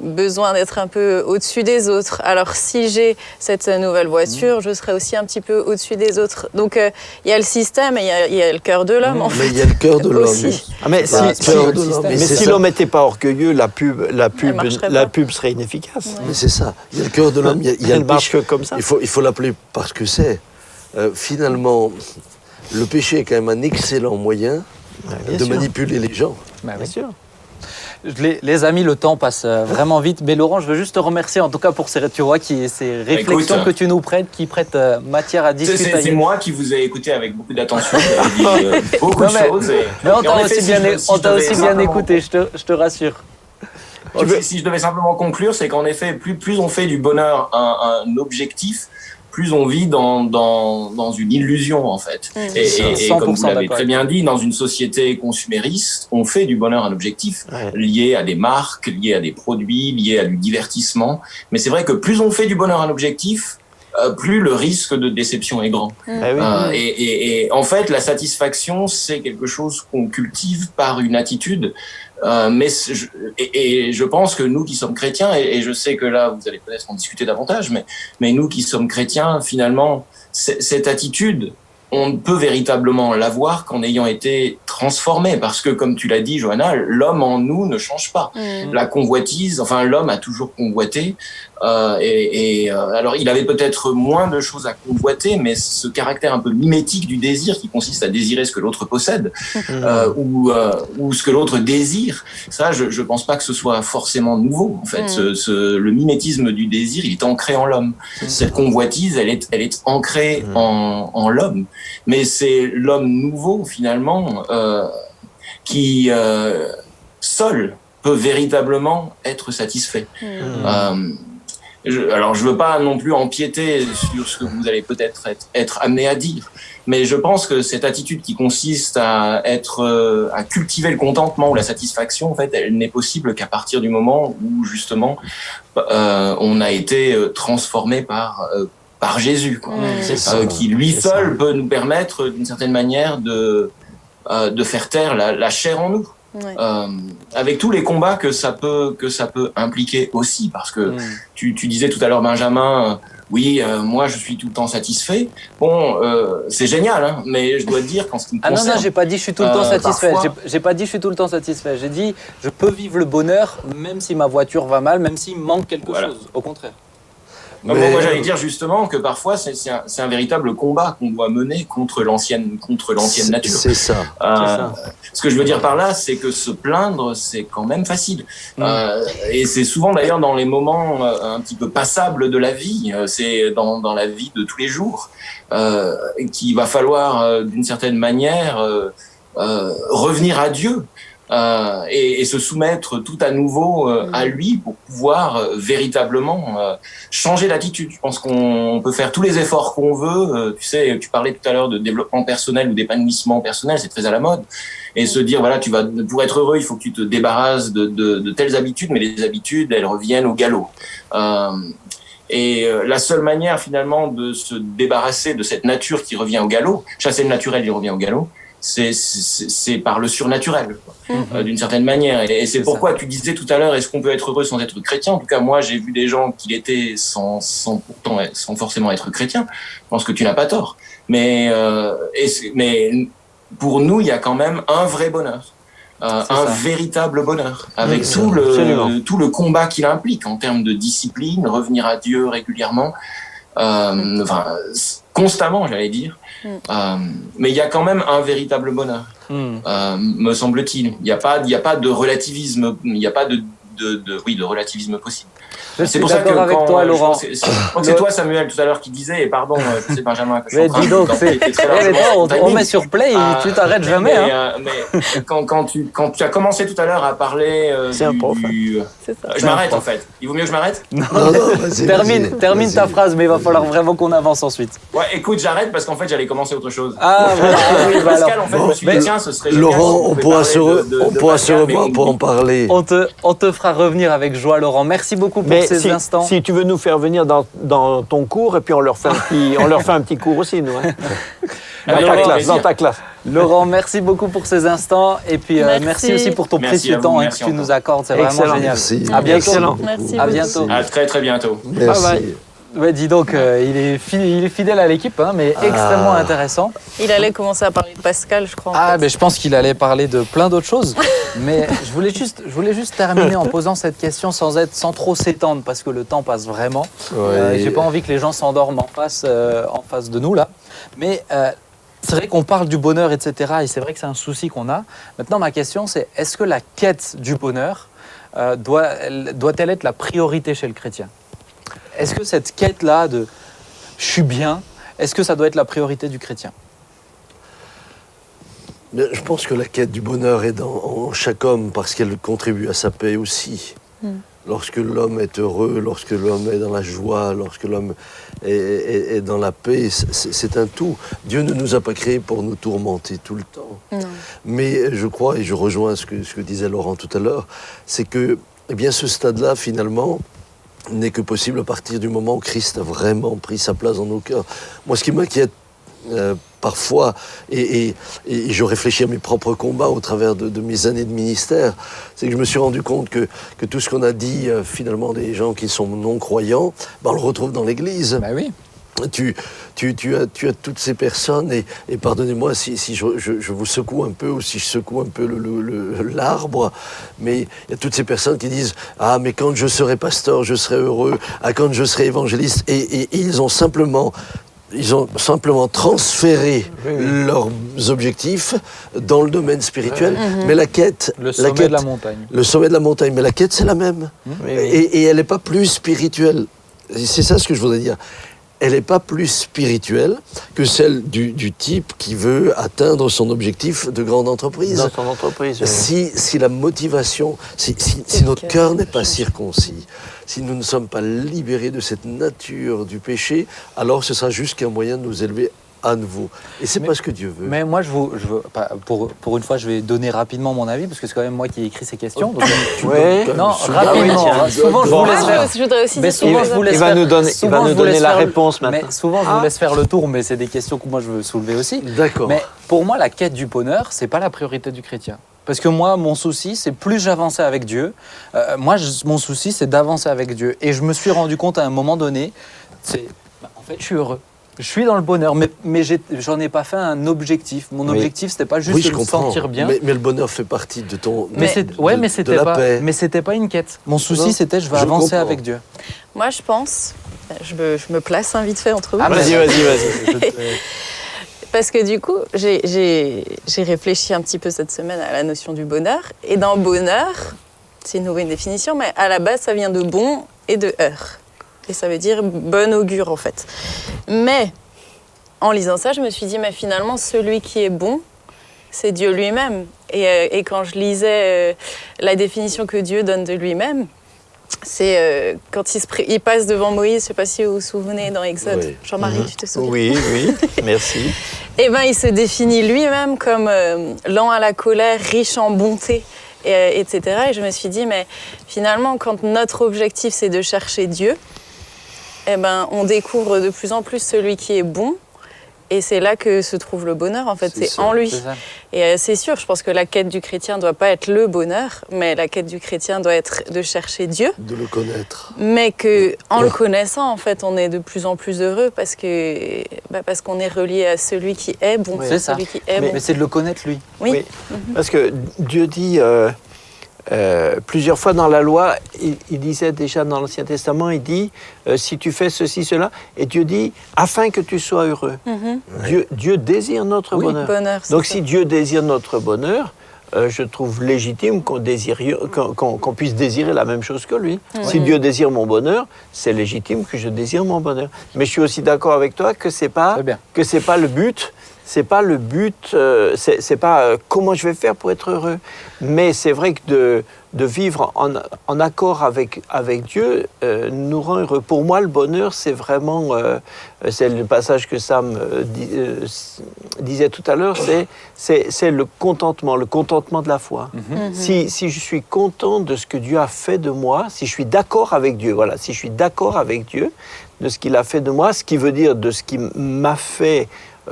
C: Besoin d'être un peu au-dessus des autres. Alors si j'ai cette nouvelle voiture, je serai aussi un petit peu au-dessus des autres. Donc il y a le système et il y a le cœur de l'homme en fait.
B: Mais il y a le cœur de l'homme.
D: Mais si l'homme n'était pas orgueilleux, la pub serait inefficace.
B: Mais c'est ça. Il y a le cœur de l'homme.
D: Elle marche que comme ça.
B: Il faut l'appeler parce que c'est. Finalement, le péché est quand même un excellent moyen de manipuler les gens.
A: Bien sûr. Les amis, le temps passe vraiment vite. Mais Laurent, je veux juste te remercier en tout cas pour ces réflexions que tu nous prêtes, qui prêtent matière à discuter.
E: C'est moi qui vous ai écouté avec beaucoup d'attention. Vous avez dit beaucoup de choses.
A: Mais on t'a aussi bien écouté, je te rassure.
E: Si je devais simplement conclure, c'est qu'en effet, plus on fait du bonheur un objectif, plus on vit dans une illusion, en fait. Et comme vous l'avez très bien dit, dans une société consumériste, on fait du bonheur un objectif lié à des marques, lié à des produits, lié à du divertissement. Mais c'est vrai que plus on fait du bonheur un objectif, plus le risque de déception est grand. Et en fait, la satisfaction, c'est quelque chose qu'on cultive par une attitude. Je pense que nous qui sommes chrétiens, et je sais que là vous allez peut-être en discuter davantage, mais nous qui sommes chrétiens, finalement, cette attitude, on ne peut véritablement l'avoir qu'en ayant été transformé, parce que comme tu l'as dit, Johanna, l'homme en nous ne change pas. La convoitise, enfin l'homme a toujours convoité, alors il avait peut-être moins de choses à convoiter, mais ce caractère un peu mimétique du désir qui consiste à désirer ce que l'autre possède, ou ce que l'autre désire, ça je pense pas que ce soit forcément nouveau en fait. Le mimétisme du désir, il est ancré en l'homme. Cette convoitise, elle est ancrée en l'homme, mais c'est l'homme nouveau finalement qui seul peut véritablement être satisfait. Alors, je veux pas non plus empiéter sur ce que vous allez peut-être être amené à dire, mais je pense que cette attitude qui consiste à cultiver le contentement ou la satisfaction, en fait, elle n'est possible qu'à partir du moment où, justement, on a été transformé par Jésus, quoi. Qui lui seul peut nous permettre, d'une certaine manière, de faire taire la chair en nous. Avec tous les combats que ça peut impliquer aussi, parce que tu disais tout à l'heure, Benjamin, moi je suis tout le temps satisfait. Bon, c'est génial, hein, mais je dois te dire qu'en ce qui me concerne...
A: Non, j'ai pas dit je suis tout le temps satisfait.
E: Parfois...
A: J'ai pas dit je suis tout le temps satisfait. J'ai dit je peux vivre le bonheur même si ma voiture va mal, même s'il me manque quelque chose. Au contraire.
E: Moi, j'allais dire justement que parfois, c'est un véritable combat qu'on doit mener contre l'ancienne nature.
B: C'est ça.
E: Ce que je veux dire par là, c'est que se plaindre, c'est quand même facile. Et c'est souvent d'ailleurs dans les moments un petit peu passables de la vie, c'est dans la vie de tous les jours, qu'il va falloir d'une certaine manière revenir à Dieu. Et se soumettre tout à nouveau à lui pour pouvoir véritablement changer d'attitude. Je pense qu'on peut faire tous les efforts qu'on veut. Tu sais, tu parlais tout à l'heure de développement personnel ou d'épanouissement personnel, c'est très à la mode. Et se dire, voilà, pour être heureux, il faut que tu te débarrasses de telles habitudes, mais les habitudes, elles reviennent au galop. Et la seule manière finalement de se débarrasser de cette nature qui revient au galop, chasser le naturel, il revient au galop, c'est par le surnaturel, d'une certaine manière. Et c'est pourquoi tu disais tout à l'heure, est-ce qu'on peut être heureux sans être chrétien? En tout cas, moi, j'ai vu des gens qui l'étaient sans forcément être chrétien. Je pense que tu n'as pas tort. Mais pour nous, il y a quand même un vrai bonheur. Véritable bonheur, avec tout le combat qu'il implique en termes de discipline, revenir à Dieu régulièrement, constamment, j'allais dire. Mais il y a quand même un véritable bonheur, me semble-t-il. Il n'y a pas de relativisme, il n'y a pas de relativisme possible.
A: Je suis d'accord avec toi, Laurent.
E: Je crois que c'est toi, Samuel, tout à l'heure, qui disait, et pardon, je sais Benjamin, que je suis en train
A: dis donc, on met sur play et tu t'arrêtes jamais.
E: Mais quand tu as commencé tout à l'heure à parler je m'arrête en fait. Il vaut mieux que je m'arrête?
B: Non,
A: Termine ta phrase, mais il va falloir vraiment qu'on avance ensuite.
E: Ouais, écoute, j'arrête parce qu'en fait, j'allais commencer autre chose.
B: Pascal,
E: en fait, je me suis dit, tiens, ce serait
B: Laurent, on pourra se revoir pour en parler.
A: On te fera revenir avec joie, Laurent. Merci beaucoup pour ces instants.
D: Si tu veux nous faire venir dans ton cours, et puis on leur fait un petit cours aussi, nous. Dans ta classe.
A: Laurent, merci beaucoup pour ces instants. Et puis, merci aussi pour ton précieux temps que tu nous accordes. C'est vraiment génial.
B: Merci.
A: À bientôt.
C: Merci.
A: À bientôt.
E: À très, très bientôt.
B: Merci.
A: Bye bye. Ouais, dis donc, il est fidèle à l'équipe, mais extrêmement intéressant.
C: Il allait commencer à parler de Pascal, je crois.
A: Mais je pense qu'il allait parler de plein d'autres choses. Mais je voulais juste terminer en posant cette question sans trop s'étendre, parce que le temps passe vraiment. J'ai pas envie que les gens s'endorment en face de nous, là. Mais c'est vrai qu'on parle du bonheur, etc. Et c'est vrai que c'est un souci qu'on a. Maintenant, ma question, c'est est-ce que la quête du bonheur doit-elle être la priorité chez le chrétien ? Est-ce que cette quête-là de « je suis bien », est-ce que ça doit être la priorité du chrétien ?
B: Je pense que la quête du bonheur est en chaque homme parce qu'elle contribue à sa paix aussi. Lorsque l'homme est heureux, lorsque l'homme est dans la joie, lorsque l'homme est dans la paix, c'est un tout. Dieu ne nous a pas créés pour nous tourmenter tout le temps. Non. Mais je crois, et je rejoins ce que disait Laurent tout à l'heure, c'est que ce stade-là, finalement, n'est que possible à partir du moment où Christ a vraiment pris sa place dans nos cœurs. Moi, ce qui m'inquiète parfois, et je réfléchis à mes propres combats au travers de mes années de ministère, c'est que je me suis rendu compte que tout ce qu'on a dit, finalement, des gens qui sont non-croyants, on le retrouve dans l'Église.
A: Ben oui.
B: Tu as toutes ces personnes, et pardonnez-moi si je vous secoue un peu, ou si je secoue un peu l'arbre, mais il y a toutes ces personnes qui disent « Ah, mais quand je serai pasteur, je serai heureux. Ah, quand je serai évangéliste. » Et ils ont simplement transféré leurs objectifs dans le domaine spirituel, mais la quête...
A: Le sommet de la montagne.
B: Le sommet de la montagne, mais la quête, c'est la même. Et elle n'est pas plus spirituelle. C'est ça ce que je voudrais dire. Elle n'est pas plus spirituelle que celle du type qui veut atteindre son objectif de grande entreprise.
D: Dans son entreprise, oui.
B: Si la motivation, si notre cœur n'est pas circoncis, si nous ne sommes pas libérés de cette nature du péché, alors ce sera juste qu'un moyen de nous élever à nouveau. Et c'est pas ce que Dieu veut.
A: Mais moi, je veux pour une fois, je vais donner rapidement mon avis, parce que c'est quand même moi qui ai écrit ces questions. Donc, non, rapidement. Souvent, je vous laisse faire.
C: Je voudrais aussi dire
D: il va nous donner la réponse maintenant.
A: Mais souvent, je vous laisse faire le tour, mais c'est des questions que moi, je veux soulever aussi.
B: D'accord.
A: Mais pour moi, la quête du bonheur, c'est pas la priorité du chrétien. Parce que moi, mon souci, c'est plus j'avançais avec Dieu. Mon souci, c'est d'avancer avec Dieu. Et je me suis rendu compte à un moment donné, en fait, je suis heureux. Je suis dans le bonheur, mais j'en ai pas fait un objectif. Mon objectif, c'était pas juste de me sentir bien.
B: Mais le bonheur fait partie de ton...
A: de la paix. Mais c'était pas une quête. Mon souci, c'était je veux avancer avec Dieu.
C: Moi, je pense Je me place vite fait entre vous.
A: Ah,
D: Vas-y.
A: Je te-
C: Parce que du coup, j'ai réfléchi un petit peu cette semaine à la notion du bonheur. Et dans bonheur, c'est une nouvelle définition, mais à la base, ça vient de bon et de heur. Et ça veut dire bon augure, en fait. Mais en lisant ça, je me suis dit, mais finalement, celui qui est bon, c'est Dieu lui-même. Et quand je lisais la définition que Dieu donne de lui-même, c'est quand il passe devant Moïse, je ne sais pas si vous vous souvenez dans Exode.
B: Oui.
C: Jean-Marie, tu te souviens?
D: Oui, merci.
C: Eh bien, il se définit lui-même comme lent à la colère, riche en bonté, etc. Et je me suis dit, mais finalement, quand notre objectif, c'est de chercher Dieu, eh ben, on découvre de plus en plus celui qui est bon. Et c'est là que se trouve le bonheur, en fait, c'est
B: ça,
C: en lui.
A: c'est ça.
C: Et c'est sûr, je pense que la quête du chrétien ne doit pas être le bonheur, mais la quête du chrétien doit être de chercher Dieu.
B: De le connaître.
C: Mais qu'en le connaissant, en fait, on est de plus en plus heureux parce qu'on est relié à celui qui est bon.
D: Oui.
A: C'est ça.
C: Celui qui est bon.
A: Mais c'est de le connaître, lui.
C: Oui.
D: Parce que Dieu dit plusieurs fois dans la loi, il disait déjà dans l'Ancien Testament, il dit si tu fais ceci, cela, et Dieu dit afin que tu sois heureux. Dieu désire notre
A: Oui,
D: bonheur.
C: c'est
D: Donc
C: ça.
D: si Dieu désire notre bonheur, je trouve légitime qu'on puisse désirer la même chose que lui. Si Dieu désire mon bonheur, c'est légitime que je désire mon bonheur. Mais je suis aussi d'accord avec toi que c'est pas
A: Très bien.
D: le but. C'est pas le but. C'est pas comment je vais faire pour être heureux. Mais c'est vrai que de vivre en accord avec Dieu nous rend heureux. Pour moi, le bonheur, c'est vraiment, c'est le passage que Sam disait tout à l'heure, c'est le contentement de la foi. Si je suis content de ce que Dieu a fait de moi, si je suis d'accord avec Dieu, voilà, si je suis d'accord avec Dieu de ce qu'il a fait de moi, ce qui veut dire de ce qu'il m'a fait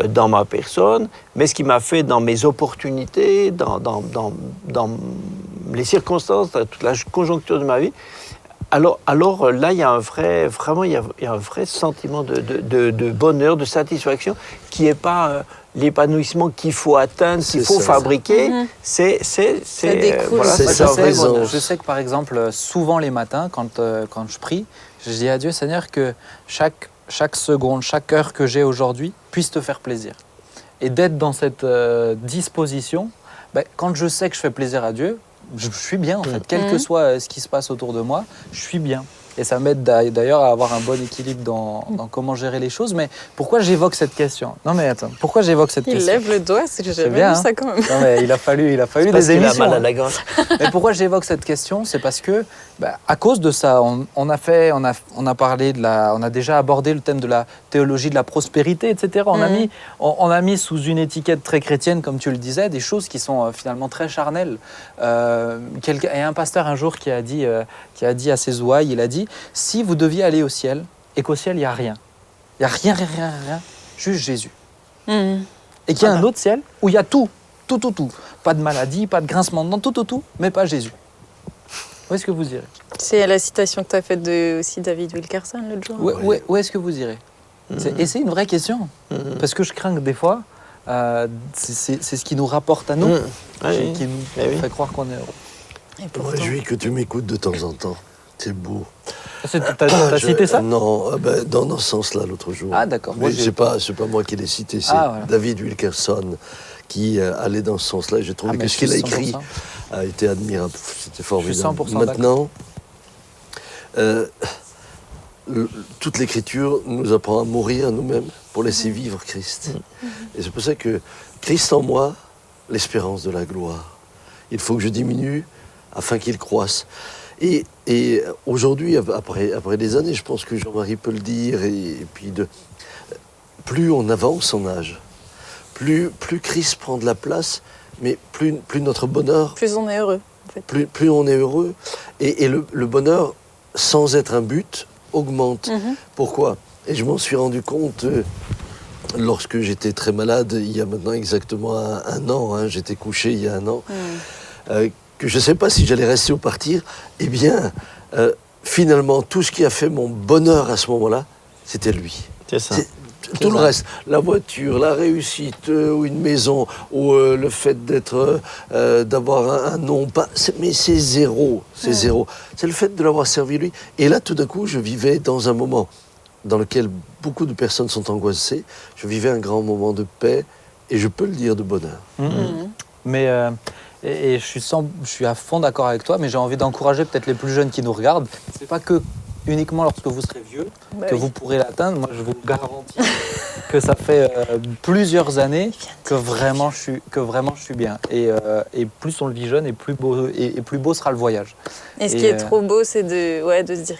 D: dans ma personne, mais ce qui m'a fait dans mes opportunités, dans les circonstances, dans toute la conjoncture de ma vie, alors là, il y a un vrai sentiment de bonheur, de satisfaction, qui n'est pas l'épanouissement qu'il faut atteindre, qu'il faut fabriquer. C'est
C: découle.
B: C'est
A: Moi,
B: sa
A: je sais,
B: présence.
A: je sais que par exemple, souvent les matins, quand je prie, je dis à Dieu, Seigneur, que chaque seconde, chaque heure que j'ai aujourd'hui puisse te faire plaisir. Et d'être dans cette disposition, quand je sais que je fais plaisir à Dieu, je suis bien en fait. Quel que soit ce qui se passe autour de moi, je suis bien. Et ça m'aide d'ailleurs à avoir un bon équilibre dans comment gérer les choses. Mais pourquoi j'évoque cette question? Non mais attends, pourquoi j'évoque cette
C: Il
A: question?
C: lève le doigt, c'est que j'ai
A: bien,
C: jamais vu
A: hein.
C: ça quand même.
A: Non mais il a fallu
D: parce
A: des
D: qu'il a
A: émissions.
D: mal à la gorge.
A: Mais pourquoi j'évoque cette question? C'est parce que, à cause de ça, on a déjà abordé le thème de la théologie de la prospérité, etc. On a mis sous une étiquette très chrétienne, comme tu le disais, des choses qui sont finalement très charnelles. Il y a un pasteur un jour qui a dit à ses ouailles, il a dit, si vous deviez aller au ciel et qu'au ciel il n'y a rien, juste Jésus. Et qu'il y a un autre ciel où il y a tout. Pas de maladie, pas de grincement de dents, tout, mais pas Jésus. Où est-ce que vous irez?
C: C'est la citation que tu as faite de aussi David Wilkerson l'autre jour.
A: Où est-ce que vous irez? Et c'est une vraie question. Parce que je crains que des fois, c'est ce qui nous rapporte à nous, qui nous fait croire qu'on est heureux.
C: Et
B: Je me
C: pourtant,
B: réjouis que tu m'écoutes de temps en temps. C'est beau.
A: T'as cité ça?
B: Non, dans ce sens-là, l'autre jour.
A: Ah, d'accord. Moi,
B: Mais c'est pas moi qui l'ai cité, c'est
A: Ah, voilà.
B: David Wilkerson qui allait dans ce sens-là. J'ai trouvé
A: Ah, mais
B: que
A: je
B: ce qu'il a
A: suis
B: écrit
A: 100%.
B: a été admirable. C'était formidable.
A: 100%
B: Maintenant, toute l'Écriture nous apprend à mourir à nous-mêmes pour laisser vivre Christ. Et c'est pour ça que Christ en moi, l'espérance de la gloire. Il faut que je diminue afin qu'il croisse. Et aujourd'hui, après des années, je pense que Jean-Marie peut le dire, et puis plus on avance en âge, plus Christ prend de la place, mais plus notre bonheur,
C: plus on est heureux. En fait.
B: plus on est heureux. Et le bonheur, sans être un but, augmente. Pourquoi? Et je m'en suis rendu compte lorsque j'étais très malade, il y a maintenant exactement un an, j'étais couché il y a un an, que je ne sais pas si j'allais rester ou partir. Eh bien, finalement, tout ce qui a fait mon bonheur à ce moment-là, c'était lui.
D: C'est ça.
B: Tout le reste, la voiture, la réussite, ou une maison, ou le fait d'avoir un nom, mais c'est zéro, c'est zéro. C'est le fait de l'avoir servi lui. Et là, tout d'un coup, je vivais dans un moment dans lequel beaucoup de personnes sont angoissées, je vivais un grand moment de paix et je peux le dire de bonheur.
A: Mais et je suis à fond d'accord avec toi, mais j'ai envie d'encourager peut-être les plus jeunes qui nous regardent. C'est pas que uniquement lorsque vous serez vieux que vous pourrez l'atteindre. Moi, je vous garantis que ça fait plusieurs années que vraiment je suis bien. Et plus on le vit jeune, et plus beau sera le voyage.
C: Et ce qui est trop beau, c'est de se dire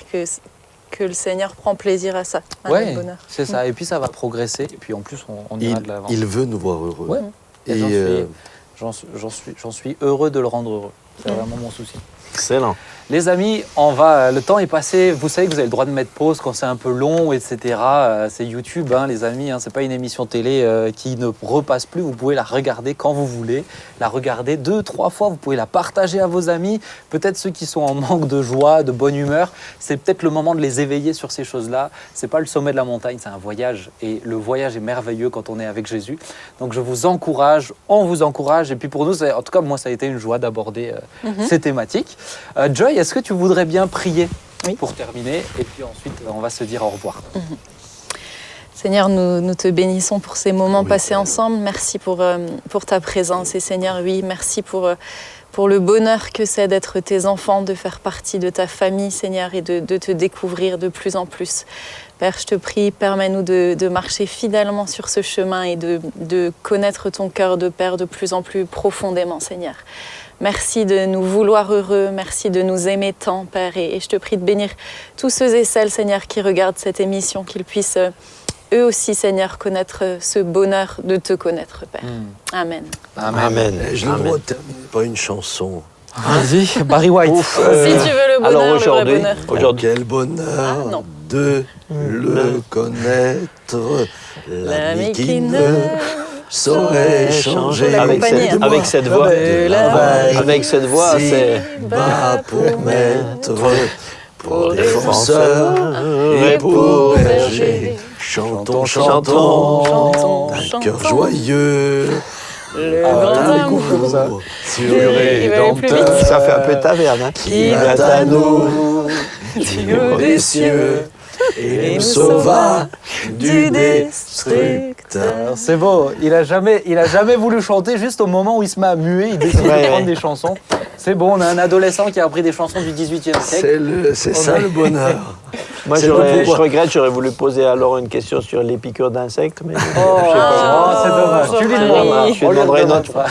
C: que le Seigneur prend plaisir à ça, à notre bonheur.
A: C'est ça. Et puis ça va progresser. Et puis en plus, on ira de l'avant.
B: Il veut nous voir heureux.
A: Ouais.
B: Et
A: j'en suis heureux de le rendre heureux. C'est vraiment mon souci.
D: Excellent.
A: Les amis, le temps est passé. Vous savez que vous avez le droit de mettre pause quand c'est un peu long, etc. C'est YouTube, les amis. C'est pas une émission télé qui ne repasse plus. Vous pouvez la regarder quand vous voulez. La regarder 2-3 fois. Vous pouvez la partager à vos amis. Peut-être ceux qui sont en manque de joie, de bonne humeur. C'est peut-être le moment de les éveiller sur ces choses-là. C'est pas le sommet de la montagne, c'est un voyage. Et le voyage est merveilleux quand on est avec Jésus. Donc je vous encourage, on vous encourage. Et puis pour nous, en tout cas, moi, ça a été une joie d'aborder ces thématiques. Joy, est-ce que tu voudrais bien prier pour terminer? Et puis ensuite, on va se dire au revoir.
C: Seigneur, nous te bénissons pour ces moments passés ensemble. Merci pour ta présence. Et Seigneur, merci pour le bonheur que c'est d'être tes enfants, de faire partie de ta famille, Seigneur, et de te découvrir de plus en plus. Père, je te prie, permets-nous de marcher fidèlement sur ce chemin et de connaître ton cœur de Père de plus en plus profondément, Seigneur. Merci de nous vouloir heureux, merci de nous aimer tant, Père. Et je te prie de bénir tous ceux et celles, Seigneur, qui regardent cette émission, qu'ils puissent eux aussi, Seigneur, connaître ce bonheur de te connaître, Père. Amen.
D: Amen.
B: Je le vois terminer par une chanson.
A: Vas-y, Barry White.
C: Si tu veux le bonheur,
D: alors
C: le vrai bonheur.
D: aujourd'hui,
B: Quel bonheur de le connaître, l'ami qui ne saurait changer.
D: Avec cette voix, c'est
B: bas pour maître, pour défenseur et pour berger. Chantons, chantons, d'un cœur joyeux.
C: Le grand amour
B: sur
C: il va aller plus vite.
B: Rédempteur,
D: ça fait un peu taverne. Hein.
B: qui vint à nous du haut des cieux et nous sauva du destructeur.
A: C'est beau, il a jamais voulu chanter, juste au moment où il se met à muer, il décide de prendre des chansons. C'est bon, on a un adolescent qui a appris des chansons du 18e siècle.
B: C'est ça le bonheur.
D: Moi, je regrette, j'aurais voulu poser alors une question sur les piqûres d'insectes, mais
A: C'est dommage. Tu lui demanderas.
D: je lui demanderai une autre fois.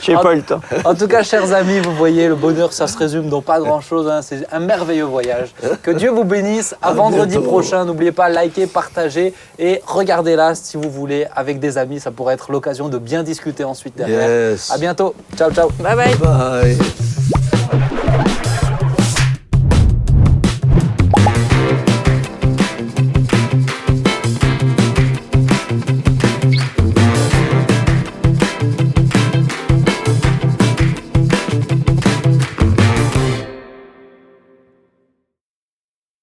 D: J'ai pas eu le temps.
A: En tout cas, chers amis, vous voyez, le bonheur, ça se résume dans pas grand-chose. C'est un merveilleux voyage. Que Dieu vous bénisse. À vendredi prochain. N'oubliez pas, likez, partagez et regardez-la si vous voulez avec des amis. Ça pourrait être l'occasion de bien discuter ensuite derrière.
B: Yes.
A: À bientôt. Ciao, ciao.
C: Bye bye.
B: Bye.